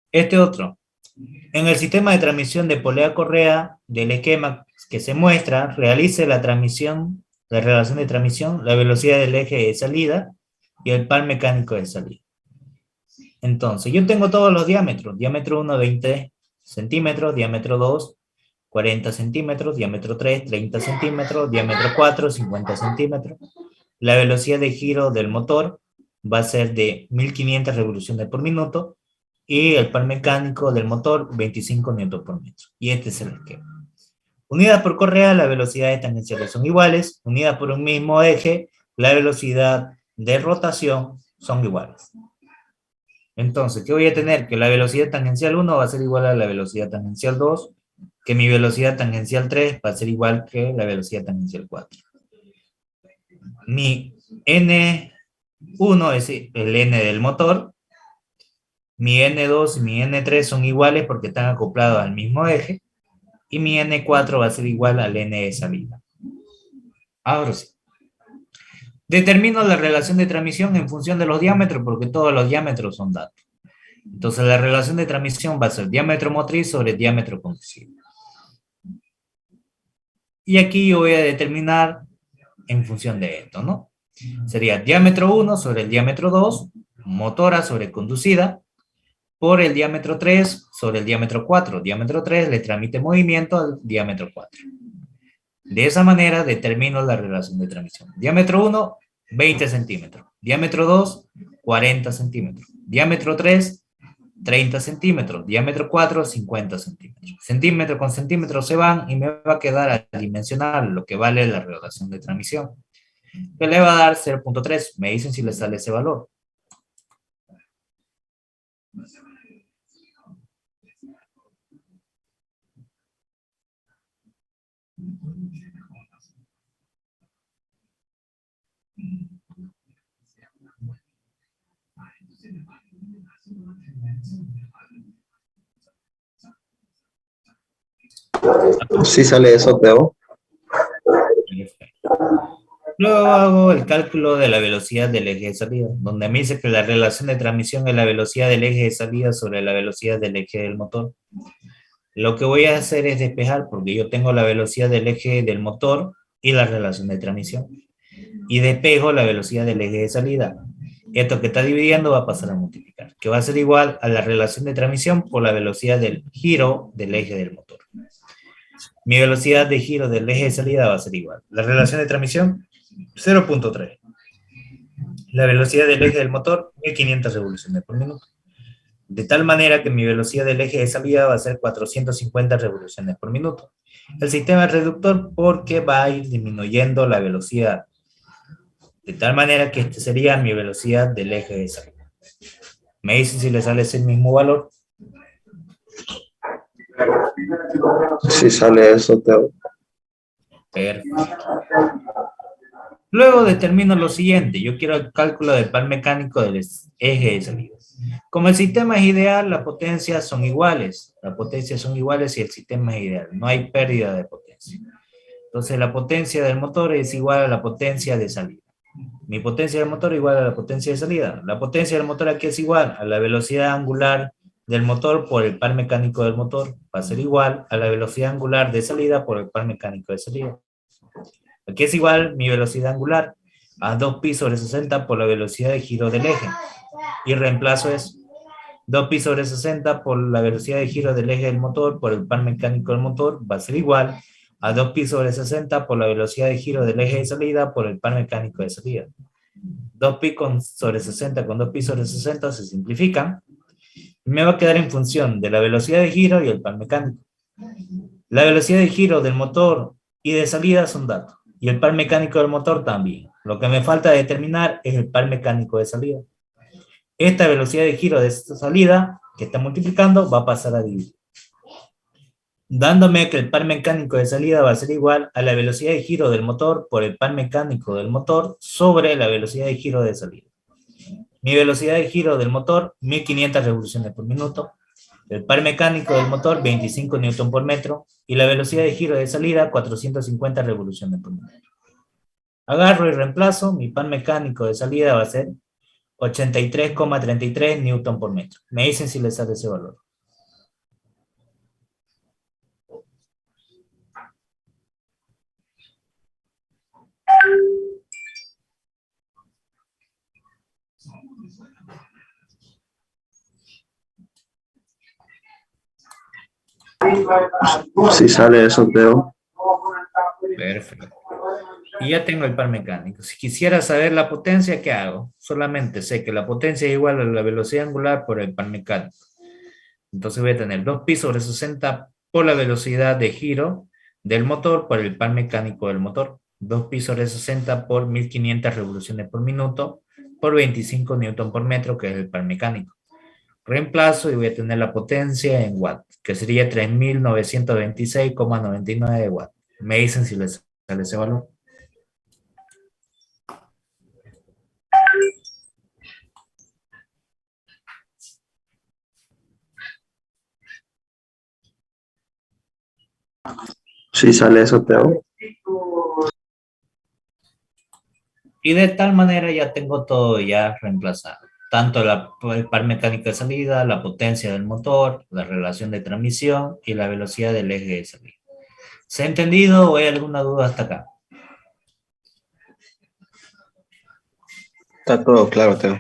Este otro. En el sistema de transmisión de polea-correa del esquema que se muestra, realice la transmisión, la relación de transmisión, la velocidad del eje de salida y el par mecánico de salida. Entonces, yo tengo todos los diámetros. Diámetro 1, 20 centímetros, diámetro 2, 40 centímetros, diámetro 3, 30 centímetros, diámetro 4, 50 centímetros. La velocidad de giro del motor va a ser de 1500 revoluciones por minuto y el par mecánico del motor 25 Newton por metro. Y este es el esquema. Unidas por correa, las velocidades tangenciales son iguales. Unidas por un mismo eje, la velocidad de rotación son iguales. Entonces, ¿qué voy a tener? Que la velocidad tangencial 1 va a ser igual a la velocidad tangencial 2, que mi velocidad tangencial 3 va a ser igual que la velocidad tangencial 4. Mi N1 es el N del motor, mi N2 y mi N3 son iguales porque están acoplados al mismo eje, y mi N4 va a ser igual al N de salida. Ahora sí. Determino la relación de transmisión en función de los diámetros, porque todos los diámetros son datos. Entonces la relación de transmisión va a ser diámetro motriz sobre diámetro conducible. Y aquí yo voy a determinar en función de esto, ¿no? Sería diámetro 1 sobre el diámetro 2, motora sobre conducida, por el diámetro 3 sobre el diámetro 4. Diámetro 3 le transmite movimiento al diámetro 4. De esa manera determino la relación de transmisión. Diámetro 1, 20 centímetros. Diámetro 2, 40 centímetros. Diámetro 3, 30 centímetros. Diámetro 4, 50 centímetros. Centímetro con centímetro se van y me va a quedar a dimensionar lo que vale la relación de transmisión. Que le va a dar 0.3. Me dicen si le sale ese valor. Sí sale eso, Teo. Luego hago el cálculo de la velocidad del eje de salida, donde me dice que la relación de transmisión es la velocidad del eje de salida sobre la velocidad del eje del motor. Lo que voy a hacer es despejar, porque yo tengo la velocidad del eje del motor y la relación de transmisión. Y despejo la velocidad del eje de salida. Esto que está dividiendo va a pasar a multiplicar, que va a ser igual a la relación de transmisión por la velocidad del giro del eje del motor. Mi velocidad de giro del eje de salida va a ser igual. La relación de transmisión, 0.3. La velocidad del eje del motor, 1500 revoluciones por minuto. De tal manera que mi velocidad del eje de salida va a ser 450 revoluciones por minuto. El sistema es reductor porque va a ir disminuyendo la velocidad. De tal manera que este sería mi velocidad del eje de salida. Me dicen si le sale ese mismo valor. Sí sale eso, Teo. Perfecto. Luego determino lo siguiente. Yo quiero el cálculo del par mecánico del eje de salida. Como el sistema es ideal, las potencias son iguales. Las potencias son iguales y el sistema es ideal. No hay pérdida de potencia. Entonces la potencia del motor es igual a la potencia de salida. Mi potencia del motor es igual a la potencia de salida. La potencia del motor aquí es igual a la velocidad angular del motor por el par mecánico del motor. Va a ser igual a la velocidad angular de salida por el par mecánico de salida. Aquí es igual mi velocidad angular a 2pi sobre 60 por la velocidad de giro del eje. Y reemplazo eso. 2pi sobre 60 por la velocidad de giro del eje del motor por el par mecánico del motor va a ser igual a 2pi sobre 60 por la velocidad de giro del eje de salida por el par mecánico de salida. 2pi sobre 60 con 2pi sobre 60 se simplifican. Y me va a quedar en función de la velocidad de giro y el par mecánico. La velocidad de giro del motor y de salida son datos. Y el par mecánico del motor también. Lo que me falta determinar es el par mecánico de salida. Esta velocidad de giro de salida que está multiplicando va a pasar a dividir. Dándome que el par mecánico de salida va a ser igual a la velocidad de giro del motor por el par mecánico del motor sobre la velocidad de giro de salida. Mi velocidad de giro del motor, 1500 revoluciones por minuto. El par mecánico del motor, 25 Newton por metro. Y la velocidad de giro de salida, 450 revoluciones por minuto. Agarro y reemplazo, mi par mecánico de salida va a ser 83,33 Newton por metro. Me dicen si les sale ese valor. Sí sale eso, Teo. Perfecto. Y ya tengo el par mecánico. Si quisiera saber la potencia, ¿qué hago? Solamente sé que la potencia es igual a la velocidad angular por el par mecánico. Entonces voy a tener 2pi sobre 60 por la velocidad de giro del motor por el par mecánico del motor. 2pi sobre 60 por 1500 revoluciones por minuto por 25 newton por metro, que es el par mecánico. Reemplazo y voy a tener la potencia en watts, que sería 3926,99 watts. Me dicen si les sale ese valor. Sí sale eso, Teo. Y de tal manera ya tengo todo ya reemplazado. Tanto el par mecánico de salida, la potencia del motor, la relación de transmisión y la velocidad del eje de salida. ¿Se ha entendido o hay alguna duda hasta acá? Está todo claro, Teo.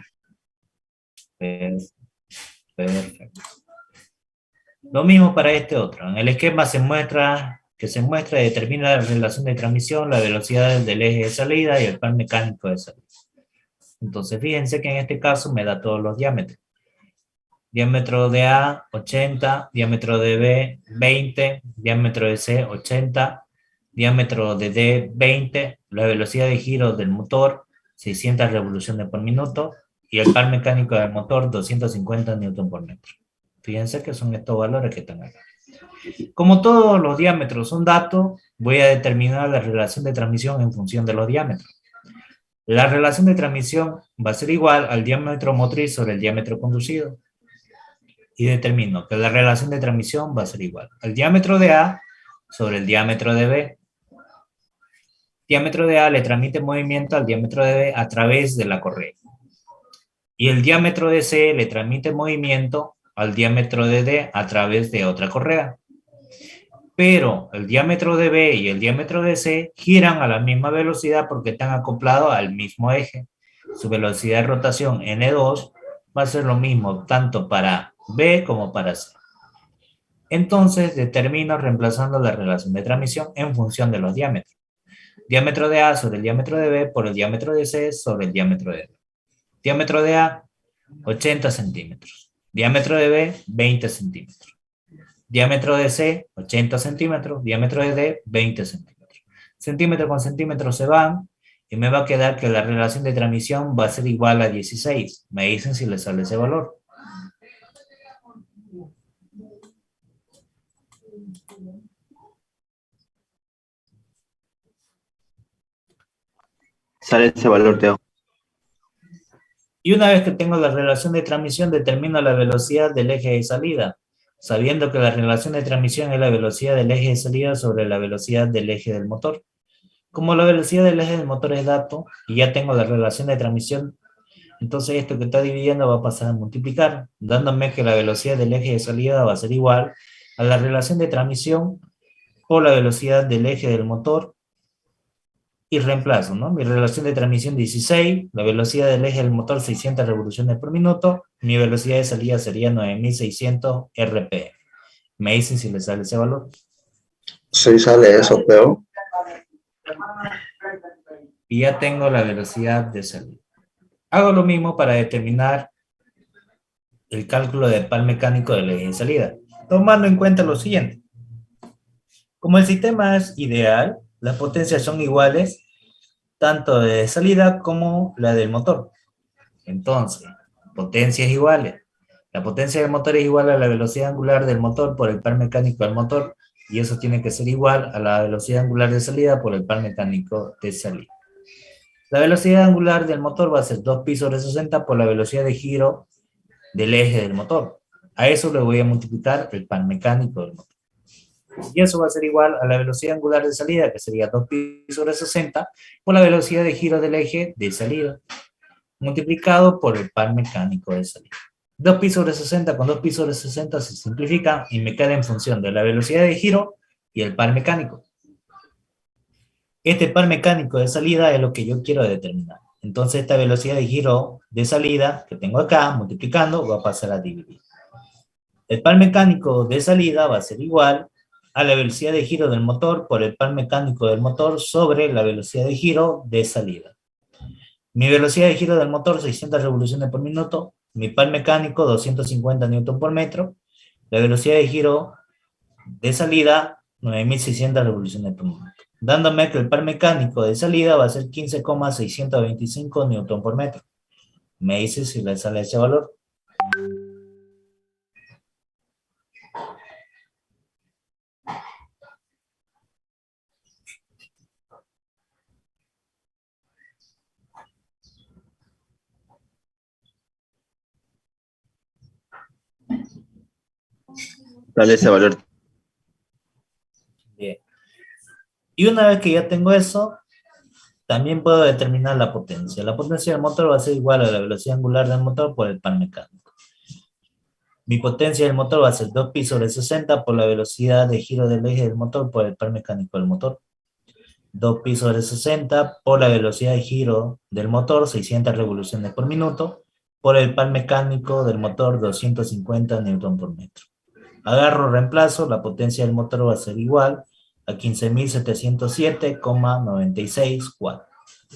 Perfecto. Lo mismo para este otro. En el esquema se muestra y determina la relación de transmisión, la velocidad del eje de salida y el par mecánico de salida. Entonces, fíjense que en este caso me da todos los diámetros. Diámetro de A, 80, diámetro de B, 20, diámetro de C, 80, diámetro de D, 20, la velocidad de giro del motor, 600 revoluciones por minuto, y el par mecánico del motor, 250 newton por metro. Fíjense que son estos valores que están acá. Como todos los diámetros son datos, voy a determinar la relación de transmisión en función de los diámetros. La relación de transmisión va a ser igual al diámetro motriz sobre el diámetro conducido. Y determino que la relación de transmisión va a ser igual al diámetro de A sobre el diámetro de B. Diámetro de A le transmite movimiento al diámetro de B a través de la correa. Y el diámetro de C le transmite movimiento al diámetro de D a través de otra correa. Pero el diámetro de B y el diámetro de C giran a la misma velocidad porque están acoplados al mismo eje. Su velocidad de rotación N2 va a ser lo mismo tanto para B como para C. Entonces determino reemplazando la relación de transmisión en función de los diámetros. Diámetro de A sobre el diámetro de B por el diámetro de C sobre el diámetro de D. Diámetro de A, 80 centímetros. Diámetro de B, 20 centímetros. Diámetro de C, 80 centímetros. Diámetro de D, 20 centímetros. Centímetro con centímetro se van y me va a quedar que la relación de transmisión va a ser igual a 16. Me dicen si les sale ese valor. Sale ese valor, Teo. Y una vez que tengo la relación de transmisión, determino la velocidad del eje de salida, sabiendo que la relación de transmisión es la velocidad del eje de salida sobre la velocidad del eje del motor. Como la velocidad del eje del motor es dato, y ya tengo la relación de transmisión, entonces esto que está dividiendo va a pasar a multiplicar, dándome que la velocidad del eje de salida va a ser igual a la relación de transmisión por la velocidad del eje del motor, y reemplazo, ¿no? Mi relación de transmisión 16, la velocidad del eje del motor 600 revoluciones por minuto, mi velocidad de salida sería 9600 RPM. Me dicen si les sale ese valor. Sí sale eso, Teo. Y ya tengo la velocidad de salida. Hago lo mismo para determinar el cálculo del par mecánico del eje de salida, tomando en cuenta lo siguiente. Como el sistema es ideal, las potencias son iguales, tanto de salida como la del motor. Entonces, potencias iguales. La potencia del motor es igual a la velocidad angular del motor por el par mecánico del motor, y eso tiene que ser igual a la velocidad angular de salida por el par mecánico de salida. La velocidad angular del motor va a ser 2pi sobre 60 por la velocidad de giro del eje del motor. A eso le voy a multiplicar el par mecánico del motor. Y eso va a ser igual a la velocidad angular de salida, que sería 2pi sobre 60, por la velocidad de giro del eje de salida, multiplicado por el par mecánico de salida. 2pi sobre 60 con 2pi sobre 60 se simplifica y me queda en función de la velocidad de giro y el par mecánico. Este par mecánico de salida es lo que yo quiero determinar. Entonces esta velocidad de giro de salida que tengo acá, multiplicando, va a pasar a dividir. El par mecánico de salida va a ser igual a la velocidad de giro del motor por el par mecánico del motor sobre la velocidad de giro de salida. Mi velocidad de giro del motor, 600 revoluciones por minuto. Mi par mecánico, 250 Newton por metro. La velocidad de giro de salida, 9600 revoluciones por minuto. Dándome que el par mecánico de salida va a ser 15,625 Newton por metro. Me dice si le sale ese valor. Sale ese valor. Bien. Y una vez que ya tengo eso, también puedo determinar la potencia. La potencia del motor va a ser igual a la velocidad angular del motor por el par mecánico. Mi potencia del motor va a ser 2pi sobre 60 por la velocidad de giro del eje del motor por el par mecánico del motor. 2pi sobre 60 por la velocidad de giro del motor, 600 revoluciones por minuto, por el par mecánico del motor, 250 Newton por metro. Agarro, reemplazo, la potencia del motor va a ser igual a 15.707,964.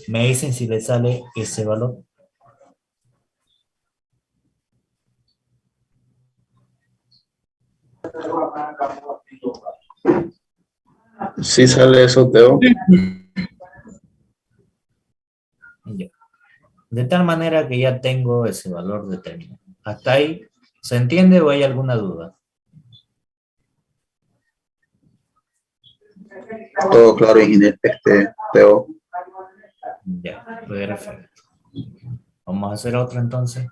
Me dicen si le sale ese valor. Sí sale eso, Teo. Ya. De tal manera que ya tengo ese valor determinado. ¿Hasta ahí se entiende o hay alguna duda? Todo claro, ingeniero, Teo. Ya, perfecto. Vamos a hacer otro entonces.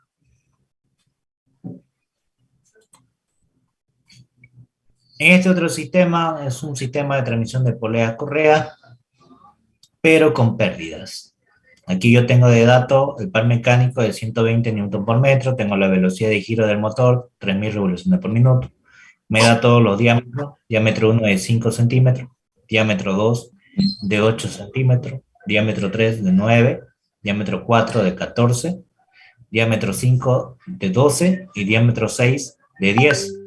En este otro sistema es un sistema de transmisión de poleas correa. pero con pérdidas. Aquí yo tengo de dato el par mecánico de 120 Newton por metro, tengo la velocidad de giro del motor, 3000 revoluciones por minuto, me da todos los diámetros, diámetro 1 de 5 centímetros, diámetro 2 de 8 centímetros, diámetro 3 de 9, diámetro 4 de 14, diámetro 5 de 12 y diámetro 6 de 10.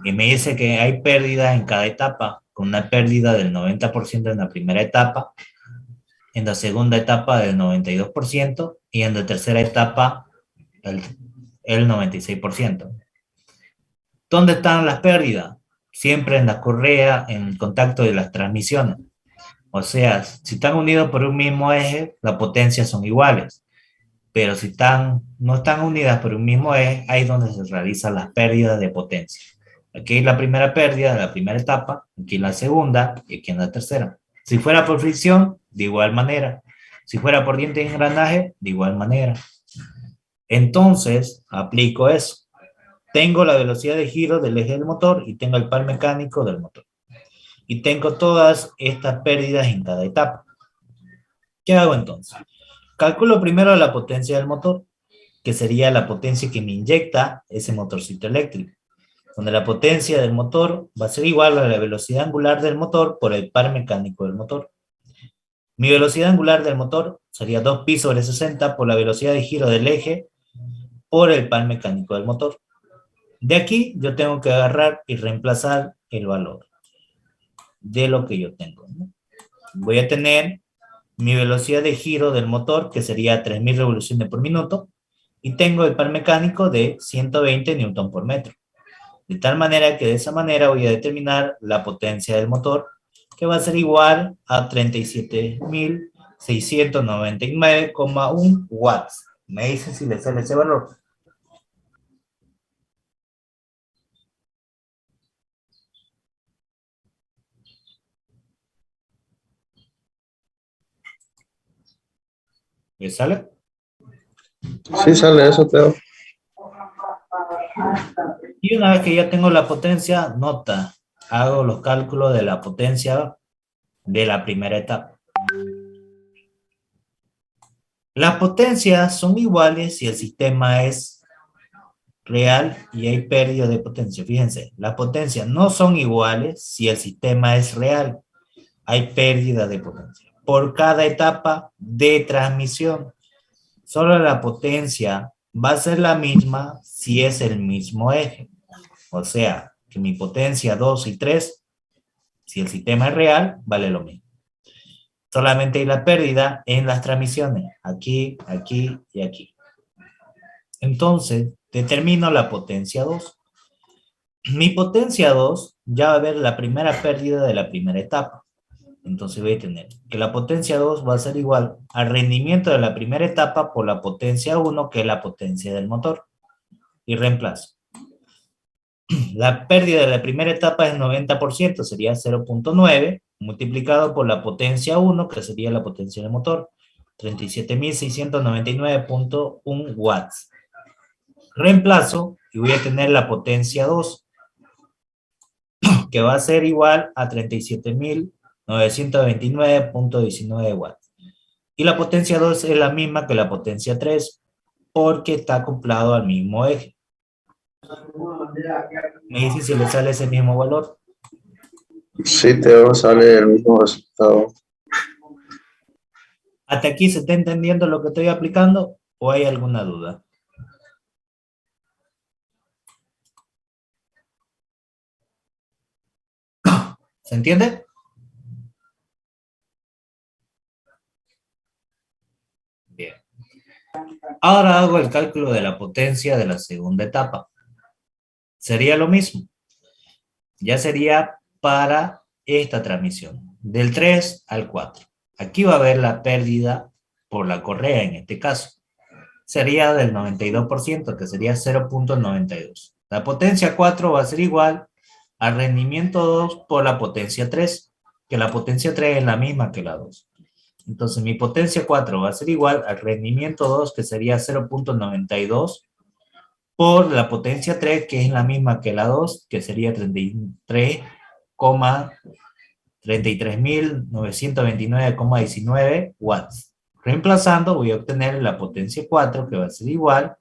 Y me dice que hay pérdida en cada etapa, con una pérdida del 90% en la primera etapa, en la segunda etapa del 92% y en la tercera etapa el 96%. ¿Dónde están las pérdidas? Siempre en la correa, en el contacto de las transmisiones. O sea, si están unidos por un mismo eje, las potencias son iguales. Pero si no están unidas por un mismo eje, ahí es donde se realizan las pérdidas de potencia. Aquí la primera pérdida de la primera etapa, aquí la segunda y aquí en la tercera. Si fuera por fricción, de igual manera. Si fuera por diente de engranaje, de igual manera. Entonces, aplico eso. Tengo la velocidad de giro del eje del motor y tengo el par mecánico del motor. Y tengo todas estas pérdidas en cada etapa. ¿Qué hago entonces? Calculo primero la potencia del motor, que sería la potencia que me inyecta ese motorcito eléctrico, donde la potencia del motor va a ser igual a la velocidad angular del motor por el par mecánico del motor. Mi velocidad angular del motor sería 2π/60 por la velocidad de giro del eje por el par mecánico del motor. De aquí yo tengo que agarrar y reemplazar el valor de lo que yo tengo, ¿no? Voy a tener mi velocidad de giro del motor, que sería 3000 revoluciones por minuto, y tengo el par mecánico de 120 Newton por metro. De tal manera que de esa manera voy a determinar la potencia del motor, que va a ser igual a 37.699,1 watts. Me dicen si le sale ese valor. ¿Le sale? Sí sale eso, Teo. Y una vez que ya tengo la potencia, nota, hago los cálculos de la potencia de la primera etapa. Las potencias son iguales si el sistema es real y hay pérdida de potencia. Fíjense, las potencias no son iguales si el sistema es real. Hay pérdida de potencia. Por cada etapa de transmisión, solo la potencia va a ser la misma si es el mismo eje. O sea, que mi potencia 2 y 3, si el sistema es real, vale lo mismo. Solamente hay la pérdida en las transmisiones, aquí, aquí y aquí. Entonces, determino la potencia 2. Mi potencia 2 ya va a ver la primera pérdida de la primera etapa. Entonces voy a tener que la potencia 2 va a ser igual al rendimiento de la primera etapa por la potencia 1, que es la potencia del motor. Y reemplazo. La pérdida de la primera etapa es 90%, sería 0.9, multiplicado por la potencia 1, que sería la potencia del motor, 37.699,1 watts. Reemplazo y voy a tener la potencia 2, que va a ser igual a 37.929,19 watts. Y la potencia 2 es la misma que la potencia 3, porque está acoplado al mismo eje. Me dice si le sale ese mismo valor. Sí, Teo, sale el mismo resultado. ¿Hasta aquí se está entendiendo lo que estoy aplicando o hay alguna duda? ¿Se entiende? Bien. Ahora hago el cálculo de la potencia de la segunda etapa. Sería lo mismo. Ya sería para esta transmisión, del 3 al 4. Aquí va a haber la pérdida por la correa en este caso. Sería del 92%, que sería 0.92. La potencia 4 va a ser igual al rendimiento 2 por la potencia 3, que la potencia 3 es la misma que la 2. Entonces mi potencia 4 va a ser igual al rendimiento 2, que sería 0.92, por la potencia 3, que es la misma que la 2, que sería 33,33 33.929,19 watts. Reemplazando voy a obtener la potencia 4 que va a ser igual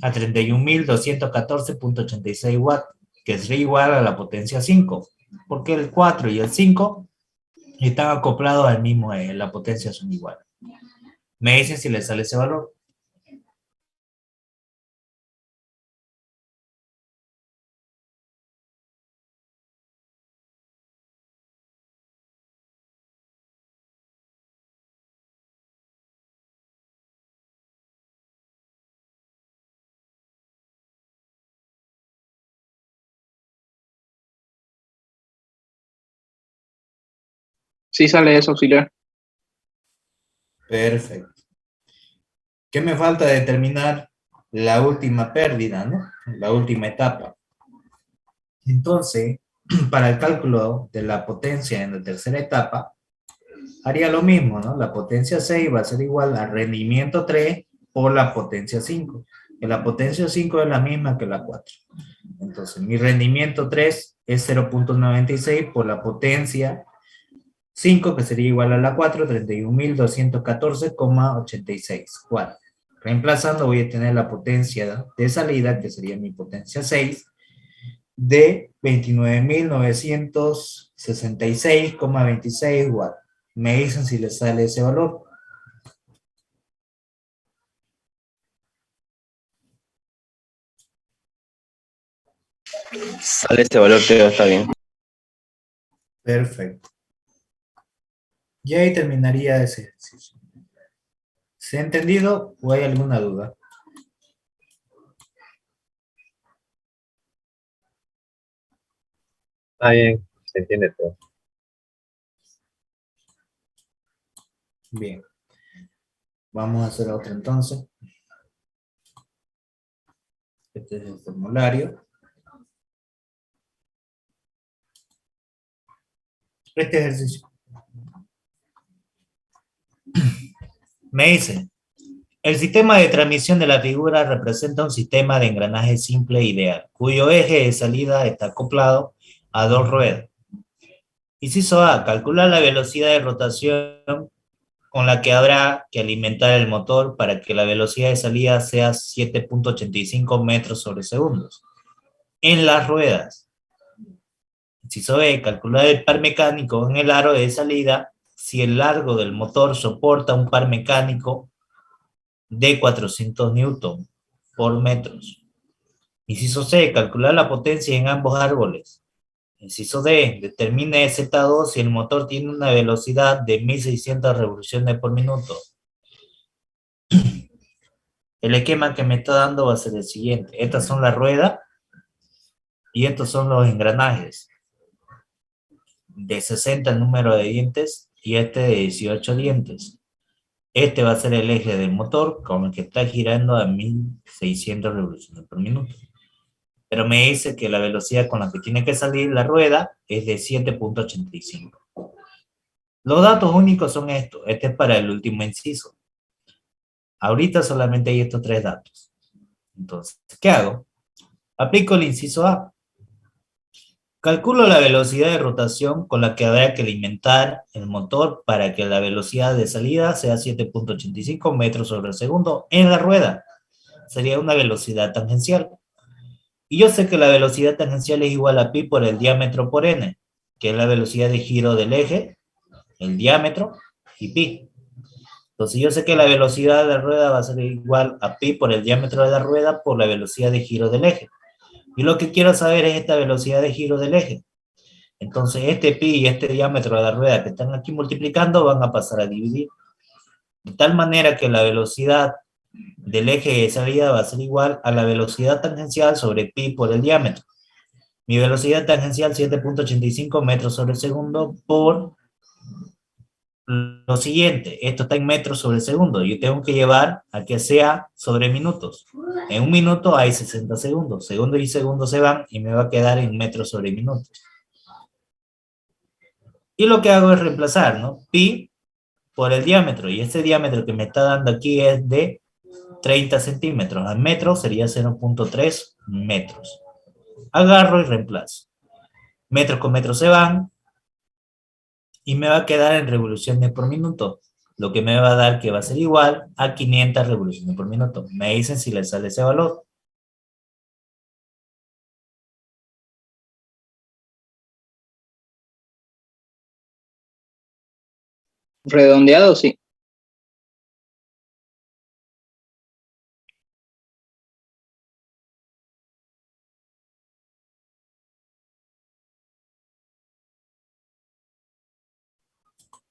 a 31.214,86 watts, que es igual a la potencia 5, porque el 4 y el 5 están acoplados al mismo eje, la potencia son iguales. Me dicen si les sale ese valor. Sí sale eso, auxiliar. Perfecto. ¿Qué me falta determinar? La última pérdida, ¿no? La última etapa. Entonces, para el cálculo de la potencia en la tercera etapa, haría lo mismo, ¿no? La potencia 6 va a ser igual al rendimiento 3 por la potencia 5. Que la potencia 5 es la misma que la 4. Entonces, mi rendimiento 3 es 0.96 por la potencia 5, que sería igual a la 4, 31.214,86 watts. Reemplazando voy a tener la potencia de salida, que sería mi potencia 6, de 29.966,26 watts. Me dicen si les sale ese valor. Sale este valor, Teo, está bien. Perfecto. Y ahí terminaría ese ejercicio. ¿Se ha entendido o hay alguna duda? Está bien, se entiende todo. Bien. Vamos a hacer otro entonces. Este es el formulario. Este ejercicio. Me dice, el sistema de transmisión de la figura representa un sistema de engranaje simple ideal, cuyo eje de salida está acoplado a dos ruedas. Inciso A, calcular la velocidad de rotación con la que habrá que alimentar el motor para que la velocidad de salida sea 7.85 metros sobre segundos. En las ruedas. Inciso B, calcular el par mecánico en el aro de salida si el largo del motor soporta un par mecánico de 400 newton por metros. Inciso C, calcular la potencia en ambos árboles. Inciso D, determine Z2 si el motor tiene una velocidad de 1600 revoluciones por minuto. El esquema que me está dando va a ser el siguiente. Estas son las ruedas y estos son los engranajes. De 60 el número de dientes y este de 18 dientes. Este va a ser el eje del motor con el que está girando a 1600 revoluciones por minuto. Pero me dice que la velocidad con la que tiene que salir la rueda es de 7.85. Los datos únicos son estos. Este es para el último inciso. Ahorita solamente hay estos tres datos. Entonces, ¿qué hago? Aplico el inciso A. Calculo la velocidad de rotación con la que habrá que alimentar el motor para que la velocidad de salida sea 7.85 metros sobre segundo en la rueda. Sería una velocidad tangencial. Y yo sé que la velocidad tangencial es igual a pi por el diámetro por n, que es la velocidad de giro del eje, el diámetro y pi. Entonces yo sé que la velocidad de la rueda va a ser igual a pi por el diámetro de la rueda por la velocidad de giro del eje. Y lo que quiero saber es esta velocidad de giro del eje. Entonces este pi y este diámetro de la rueda que están aquí multiplicando van a pasar a dividir. De tal manera que la velocidad del eje de salida va a ser igual a la velocidad tangencial sobre pi por el diámetro. Mi velocidad tangencial 7.85 metros sobre segundo por lo siguiente. Esto está en metros sobre segundo. Yo tengo que llevar a que sea sobre minutos. En un minuto hay 60 segundos. Segundo y segundo se van y me va a quedar en metros sobre minutos. Y lo que hago es reemplazar, ¿no? Pi por el diámetro. Y este diámetro que me está dando aquí es de 30 centímetros. Al metro sería 0.3 metros. Agarro y reemplazo. Metros con metros se van. y me va a quedar en revoluciones por minuto, lo que me va a dar que va a ser igual a 500 revoluciones por minuto. Me dicen si les sale ese valor. Redondeado, sí.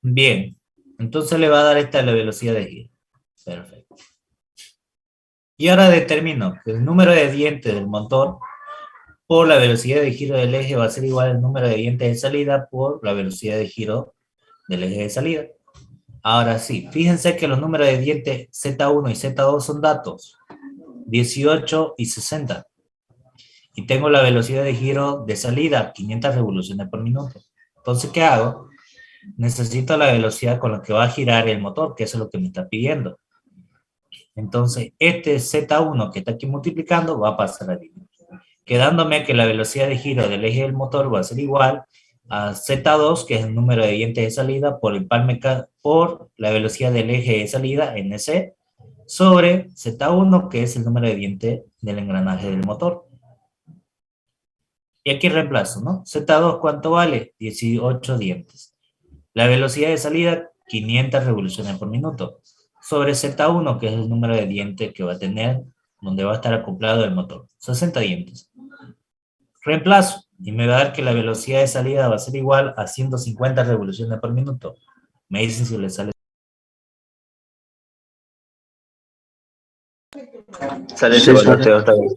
Bien, entonces le va a dar esta la velocidad de giro. Perfecto. Y ahora determino que el número de dientes del motor por la velocidad de giro del eje va a ser igual al número de dientes de salida por la velocidad de giro del eje de salida. Ahora sí, fíjense que los números de dientes Z1 y Z2 son datos, 18 y 60. Y tengo la velocidad de giro de salida, 500 revoluciones por minuto. Entonces, ¿qué hago? Necesito la velocidad con la que va a girar el motor, que eso es lo que me está pidiendo. Entonces, este Z1 que está aquí multiplicando va a pasar a dividir, quedándome que la velocidad de giro del eje del motor va a ser igual a Z2, que es el número de dientes de salida, por la velocidad del eje de salida, NC, sobre Z1, que es el número de dientes del engranaje del motor. Y aquí reemplazo, ¿no? Z2, ¿cuánto vale? 18 dientes. La velocidad de salida, 500 revoluciones por minuto. Sobre Z1, que es el número de dientes que va a tener, donde va a estar acoplado el motor. 60 dientes. Reemplazo, y me va a dar que la velocidad de salida va a ser igual a 150 revoluciones por minuto. Me dicen si le sale. Sale ese Sí, valor, sale. Teo, está bien.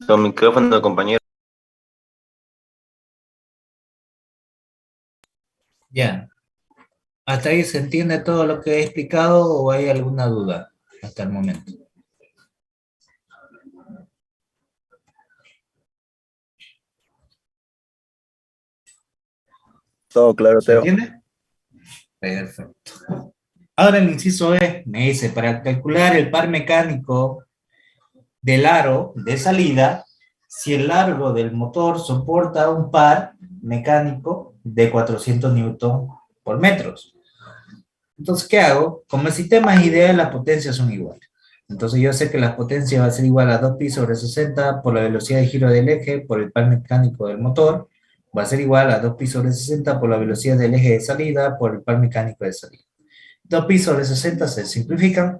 Con micrófono, compañero. Ya. ¿Hasta ahí se entiende todo lo que he explicado o hay alguna duda hasta el momento? Todo claro, ¿Se Teo. entiende? Perfecto. Ahora el inciso E me dice, para calcular el par mecánico del aro de salida, si el largo del motor soporta un par mecánico de 400 newton por metros. Entonces, ¿qué hago? Como el sistema es ideal, las potencias son iguales. Entonces yo sé que la potencia va a ser igual a 2pi sobre 60 por la velocidad de giro del eje por el par mecánico del motor, va a ser igual a 2pi sobre 60 por la velocidad del eje de salida por el par mecánico de salida. 2pi sobre 60 se simplifican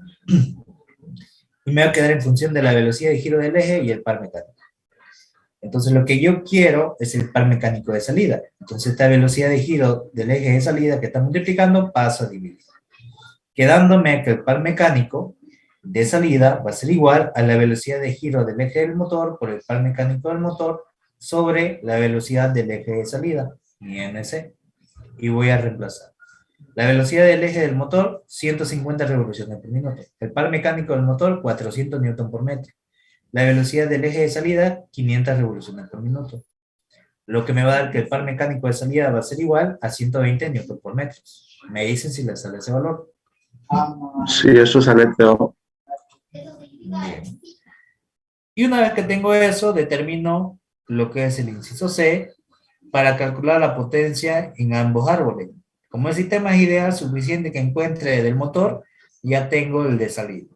y me va a quedar en función de la velocidad de giro del eje y el par mecánico. Entonces lo que yo quiero es el par mecánico de salida. Entonces esta velocidad de giro del eje de salida que está multiplicando paso a dividir, quedándome que el par mecánico de salida va a ser igual a la velocidad de giro del eje del motor por el par mecánico del motor sobre la velocidad del eje de salida, INC. Y voy a reemplazar. La velocidad del eje del motor, 150 revoluciones por minuto. El par mecánico del motor, 400 newton por metro. La velocidad del eje de salida, 500 revoluciones por minuto. Lo que me va a dar que el par mecánico de salida va a ser igual a 120 newton por metro. Me dicen si les sale ese valor. Sí, eso sale, Teo. Bien. Y una vez que tengo eso, determino lo que es el inciso C para calcular la potencia en ambos árboles. Como el sistema es ideal, suficiente que encuentre del motor, ya tengo el de salida.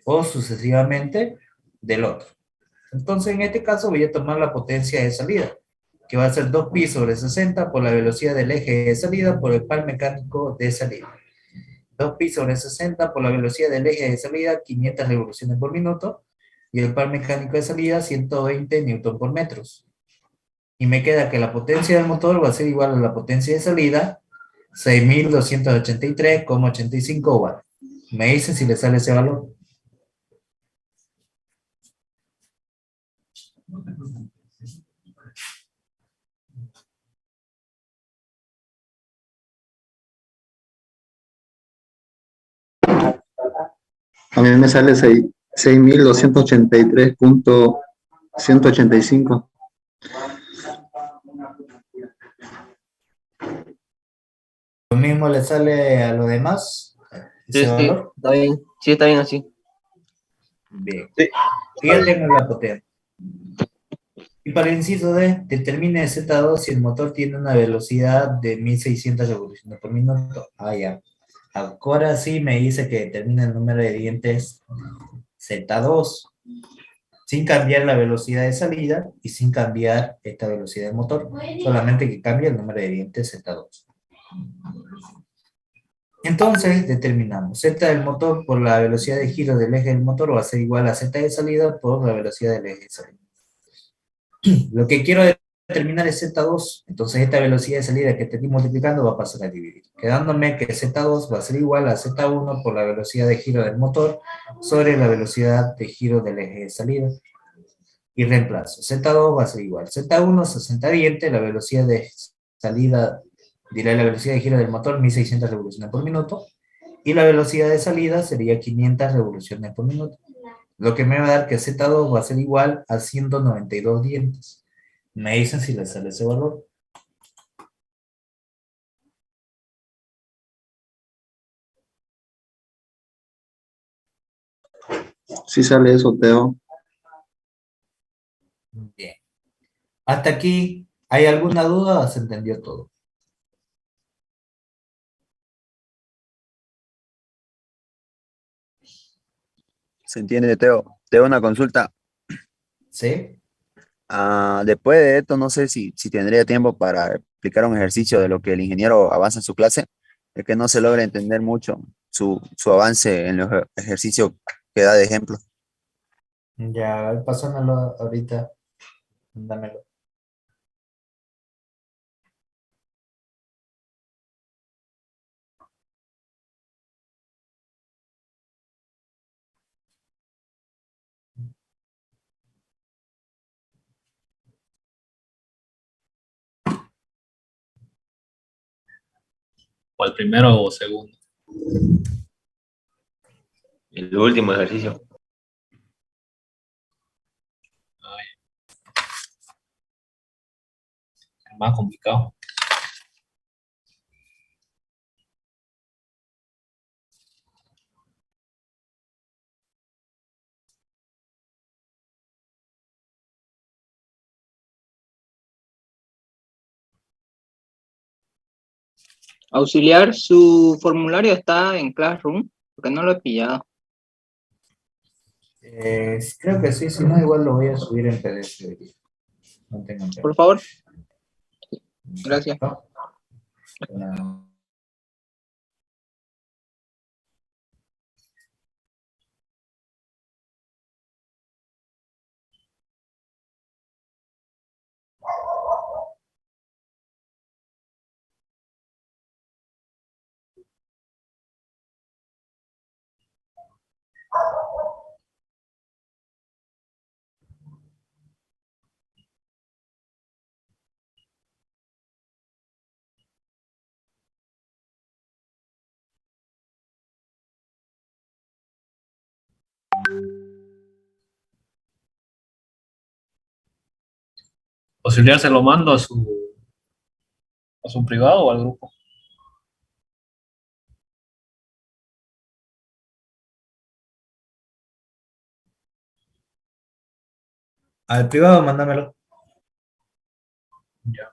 O sucesivamente del otro. Entonces, en este caso voy a tomar la potencia de salida, que va a ser 2pi sobre 60 por la velocidad del eje de salida por el par mecánico de salida. 2pi sobre 60 por la velocidad del eje de salida, 500 revoluciones por minuto, y el par mecánico de salida, 120 newton por metros. Y me queda que la potencia del motor va a ser igual a la potencia de salida, 6.283,85 watts. Me dicen si le sale ese valor. A mí me sale 6.283.185. ¿Lo mismo le sale a lo demás? Sí, ¿Ese valor? está bien. Sí, está bien así. Bien. Sí. Y ya tengo la potencia. Y para el inciso D, determine Z2 si el motor tiene una velocidad de 1600 revoluciones por minuto. Ah, ya. Ahora sí me dice que determina el número de dientes Z2, sin cambiar la velocidad de salida y sin cambiar esta velocidad del motor, solamente que cambie el número de dientes Z2. Entonces determinamos Z del motor por la velocidad de giro del eje del motor va a ser igual a Z de salida por la velocidad del eje de salida. Lo que quiero determinar es Z2, entonces esta velocidad de salida que estoy multiplicando va a pasar a dividir, quedándome que Z2 va a ser igual a Z1 por la velocidad de giro del motor sobre la velocidad de giro del eje de salida. Y reemplazo, Z2 va a ser igual, Z1, 60 dientes, la velocidad de salida, diré la velocidad de giro del motor, 1600 revoluciones por minuto, y la velocidad de salida sería 500 revoluciones por minuto. Lo que me va a dar que Z2 va a ser igual a 192 dientes. Me dicen si les sale ese valor. Sí sale eso, Teo. Bien. Hasta aquí, ¿hay alguna duda o se entendió todo? Se entiende, Teo. Teo, una consulta. ¿Sí? Después de esto, no sé si tendría tiempo para explicar un ejercicio de lo que el ingeniero avanza en su clase. Es que no se logra entender mucho su avance en los ejercicios que da de ejemplo. Ya, pásamelo ahorita. Dámelo. O el primero o segundo. El último ejercicio. Es más complicado. Auxiliar, su formulario está en Classroom, porque no lo he pillado. Creo que sí, si no, igual lo voy a subir en PDF hoy día. No tengo Por problema. favor. Gracias. No. Auxiliar se lo mando a su privado o al grupo. Al privado, mándamelo. Ya.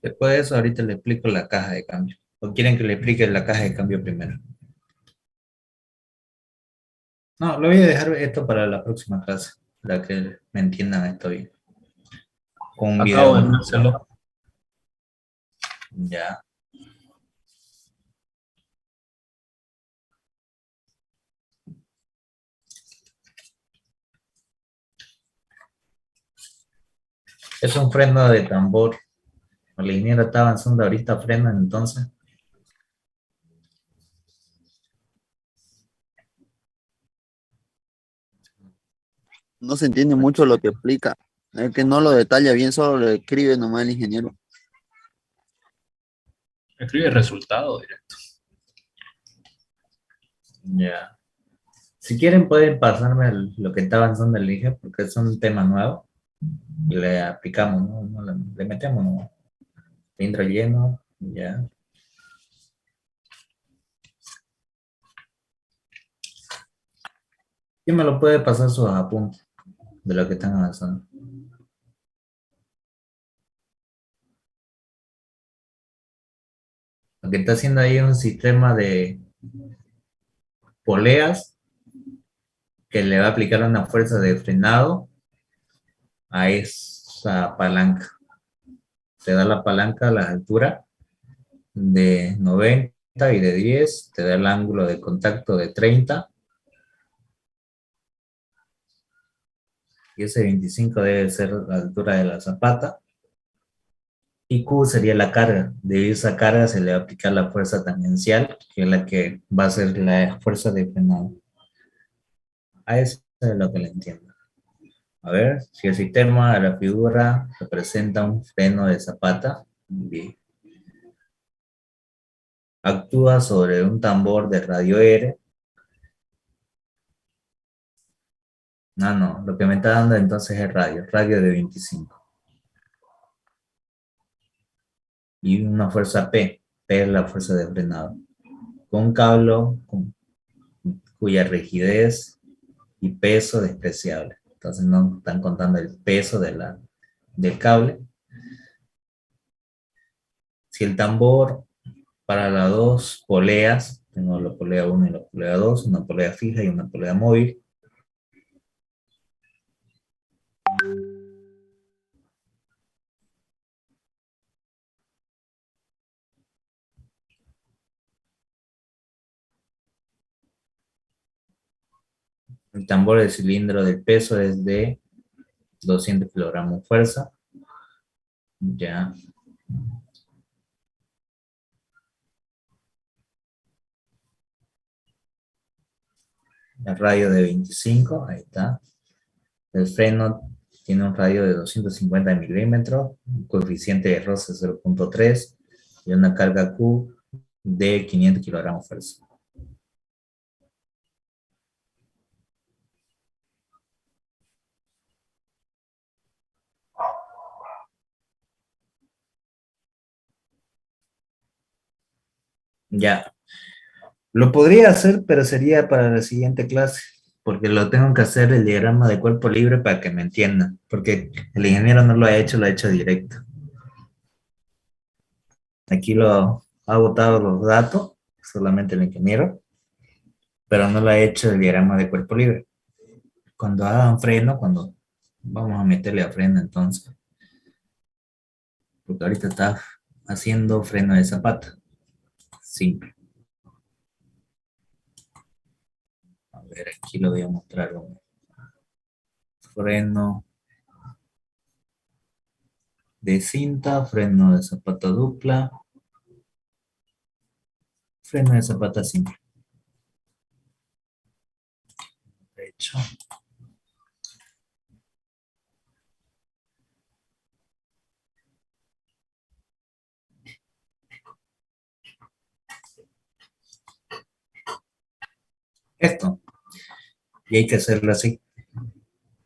Después de eso, ahorita le explico la caja de cambio. ¿O quieren que le explique la caja de cambio primero? No, lo voy a dejar esto para la próxima clase, para que me entiendan esto bien. Con un Acabo video de mostrado. enviárselo. Ya. Es un freno de tambor. El ingeniero está avanzando ahorita, frena entonces. No se entiende mucho lo que explica. Es que no lo detalla bien, solo lo escribe nomás el ingeniero. Escribe resultado directo. Ya. Si quieren pueden pasarme lo que está avanzando el IGE, porque es un tema nuevo. y le aplicamos, ¿no? Le metemos, ¿no? Cilindro lleno, ya. ¿Quién me lo puede pasar sus apuntes de lo que están avanzando? Lo que está haciendo ahí es un sistema de poleas que le va a aplicar una fuerza de frenado a esa palanca. Te da la palanca a la altura de 90 y de 10, te da el ángulo de contacto de 30, y ese 25 debe ser la altura de la zapata, y Q sería la carga. De esa carga se le va a aplicar la fuerza tangencial, que es la que va a ser la fuerza de frenado. A eso es lo que le entiendo. A ver, si el sistema de la figura representa un freno de zapata, bien, actúa sobre un tambor de radio R. No, lo que me está dando entonces es radio de 25. Y una fuerza P es la fuerza de frenado. Con un cable cuya rigidez y peso despreciable. Entonces no están contando el peso del cable. Si el tambor para las dos poleas, tengo la polea 1 y la polea 2, una polea fija y una polea móvil. El tambor de cilindro del peso es de 200 kilogramos fuerza. Ya. El radio de 25, ahí está. El freno tiene un radio de 250 milímetros, un coeficiente de roce 0.3 y una carga Q de 500 kilogramos fuerza. Ya. Lo podría hacer, pero sería para la siguiente clase, porque lo tengo que hacer el diagrama de cuerpo libre para que me entiendan, porque el ingeniero no lo ha hecho directo. Aquí lo ha botado los datos, solamente el ingeniero, pero no lo ha hecho el diagrama de cuerpo libre. Cuando hagan freno, cuando vamos a meterle a freno entonces, porque ahorita está haciendo freno de zapata, simple. A ver, aquí lo voy a mostrar. Freno de cinta, freno de zapata dupla, freno de zapata simple. De hecho, esto, y hay que hacerlo así,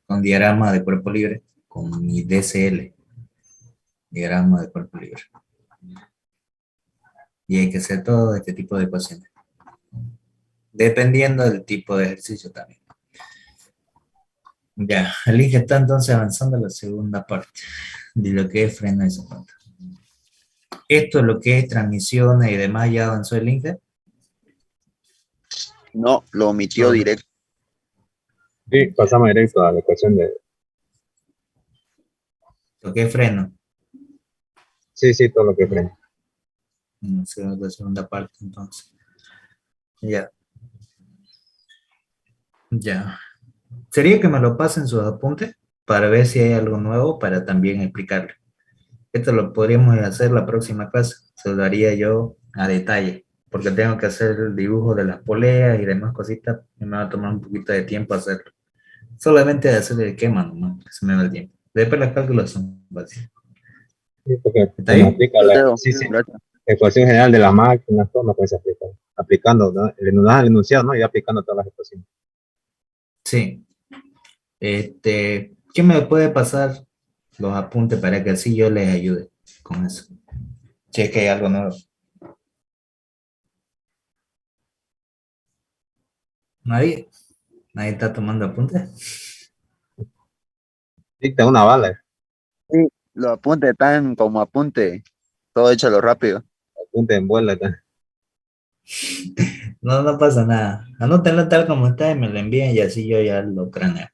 con diagrama de cuerpo libre, con mi DCL, diagrama de cuerpo libre. Y hay que hacer todo este tipo de ecuaciones, dependiendo del tipo de ejercicio también. Ya, el Inge está entonces avanzando a la segunda parte de lo que es freno de zapata. Esto es lo que es transmisiones y demás, ya avanzó el Inge. No, lo omitió directo. Sí, pasamos directo a la ecuación de... Lo que es freno. Sí, todo lo que frena. La segunda parte, entonces. Ya. Ya. Sería que me lo pasen sus apuntes para ver si hay algo nuevo para también explicarlo. Esto lo podríamos hacer la próxima clase. Se lo daría yo a detalle, porque tengo que hacer el dibujo de las poleas y demás cositas y me va a tomar un poquito de tiempo hacerlo. Solamente de hacer el quema nomás, que se me va el tiempo. Después las cálculos son fáciles. Sí, porque ¿Está ahí? aplica la ecuación general de las máquinas, todo no puede ser aplicado. Aplicando, ¿no? El enunciado, ¿no? Y aplicando todas las ecuaciones. Sí. ¿Quién me puede pasar los apuntes para que así yo les ayude con eso? Si es que hay algo nuevo. Nadie. Nadie está tomando apuntes. Dicta una bala, Sí, los apuntes están como apunte, todo échalo rápido. apunte en vuela. Está. No, no pasa nada. Anótenlo tal como está y me lo envíen y así yo ya lo craneo.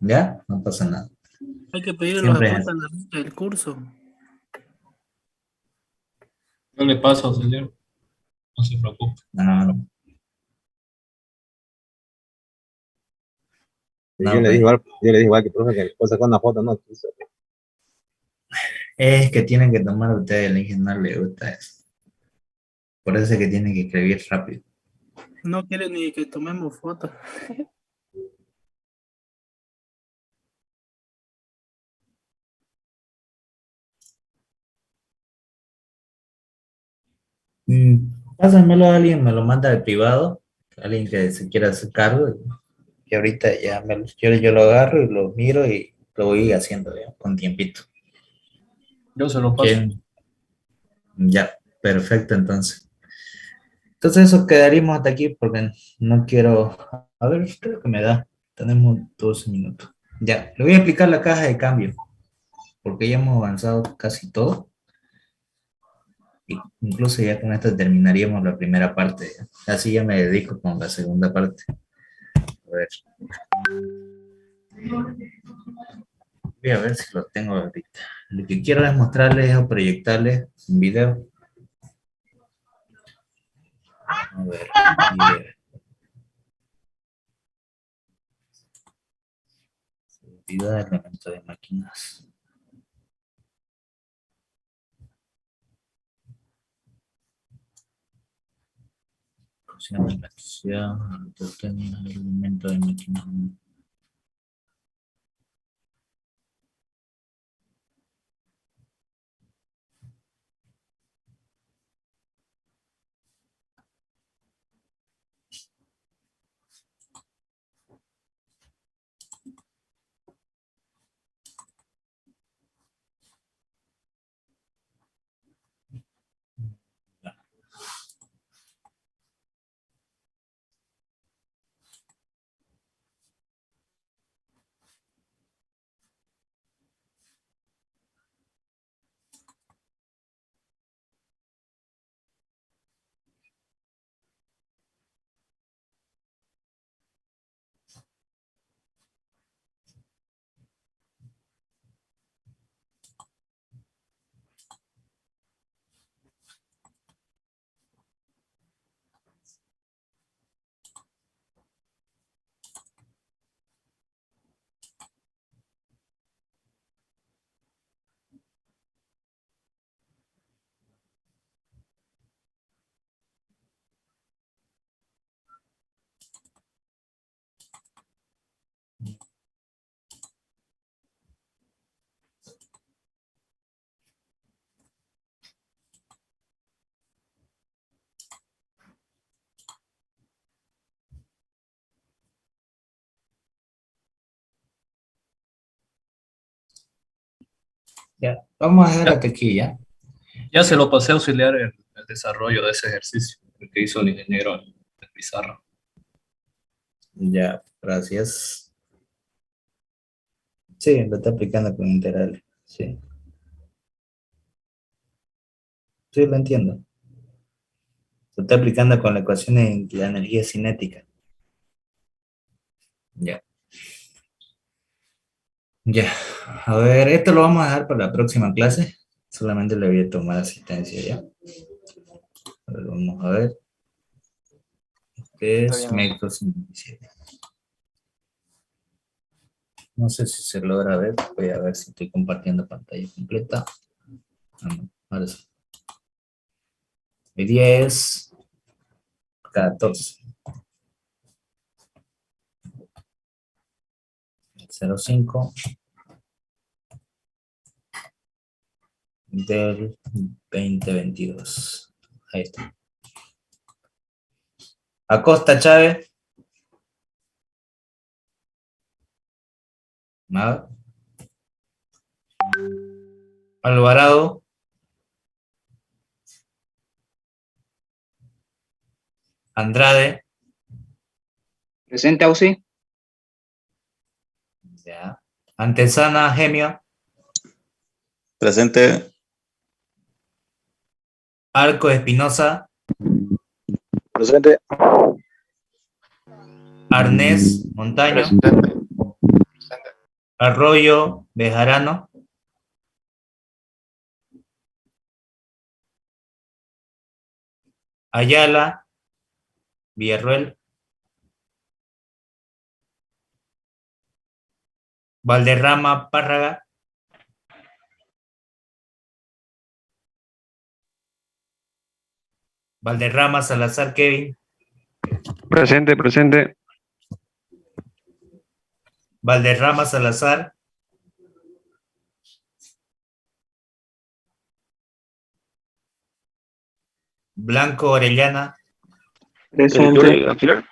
¿Ya? No pasa nada. Hay que pedir los Siempre. apuntes a la ruta del curso. No le pasa, señor. No se preocupe. No, Yo no, le dije pues. igual, yo le dije igual que profe que puede sacar una foto, no quiso. Es que tienen que tomar ustedes, el ingeniero le gusta eso. Por eso es que tienen que escribir rápido. No quiere ni que tomemos fotos. Pásamelo a alguien, me lo manda de privado, alguien que se quiera hacer cargo, y ahorita ya yo lo agarro y lo miro y lo voy haciendo ya, con tiempito. Yo se lo paso. ¿Quién? Ya, perfecto, entonces. Entonces eso quedaríamos hasta aquí porque no quiero, a ver, creo que me da, tenemos 12 minutos. Ya, le voy a explicar la caja de cambio, porque ya hemos avanzado casi todo. Incluso ya con esto terminaríamos la primera parte. Así ya me dedico con la segunda parte. A ver. Voy a ver si lo tengo ahorita. Lo que quiero es mostrarles o proyectarles un video. A ver, video. Video de elemento de máquinas. Función de la acción, elemento de máquinas. Ya, vamos a dejar Ya, hasta aquí, ¿ya? ya se lo pasé a auxiliar el desarrollo de ese ejercicio, el que hizo el ingeniero en pizarra. Ya, gracias. Sí, lo está aplicando con integral. Sí, sí, lo entiendo. Lo está aplicando con la ecuación de la energía cinética. Ya. Ya, a ver, esto lo vamos a dejar para la próxima clase. Solamente le voy a tomar asistencia ya. A ver, vamos a ver. ¿Qué Está es bien. método 57? No sé si se logra ver. Voy a ver si estoy compartiendo pantalla completa. Ah, no, ahora sí. Hoy día es 14. 05 del 2022. Ahí está. Acosta Chávez. Nada. Alvarado, Andrade, Presente, Ausi. ya. Antesana, Gemio, Presente. Arco, Espinosa, Presente. Arnés, Montaño, Presente. Arroyo, Bejarano, Ayala, Villarruel, Valderrama, Párraga, Valderrama, Salazar, Kevin, Presente, presente. Valderrama, Salazar, Blanco, Orellana, Presente. Auxiliar.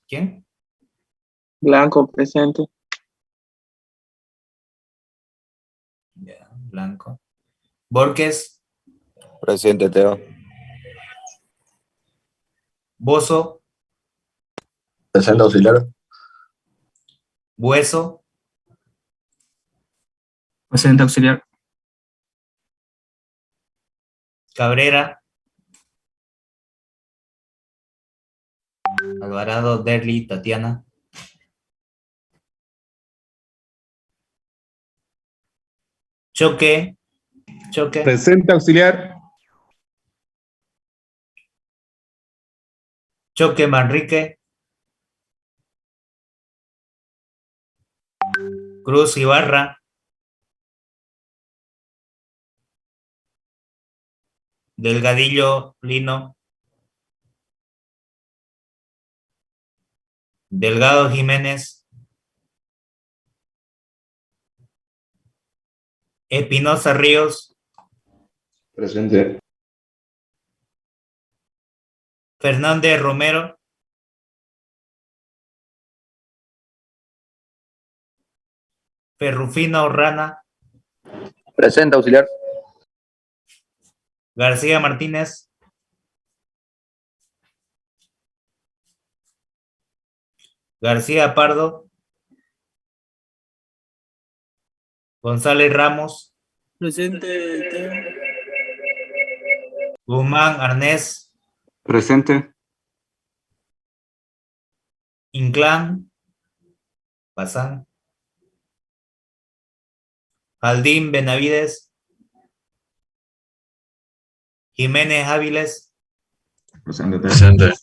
¿quién? Blanco, presente. Ya, Blanco. Borges, Presente, Teo. Bozo, Presente, auxiliar. Bueso, Presente, auxiliar. Cabrera, Alvarado, Derli, Tatiana, Choque, Presente, auxiliar. Choque, Manrique, Cruz, Ibarra, Delgadillo, Lino, Delgado, Jiménez, Espinosa, Ríos, Presente. Fernández, Romero, Ferrufino, Rana, Presente, auxiliar. García Martínez, García Pardo, González Ramos, Presente, Teo. Guzmán, Arnés, Presente. Inclán, Bazán, Jaldín, Benavides, Jiménez, Áviles, Presente, Presente.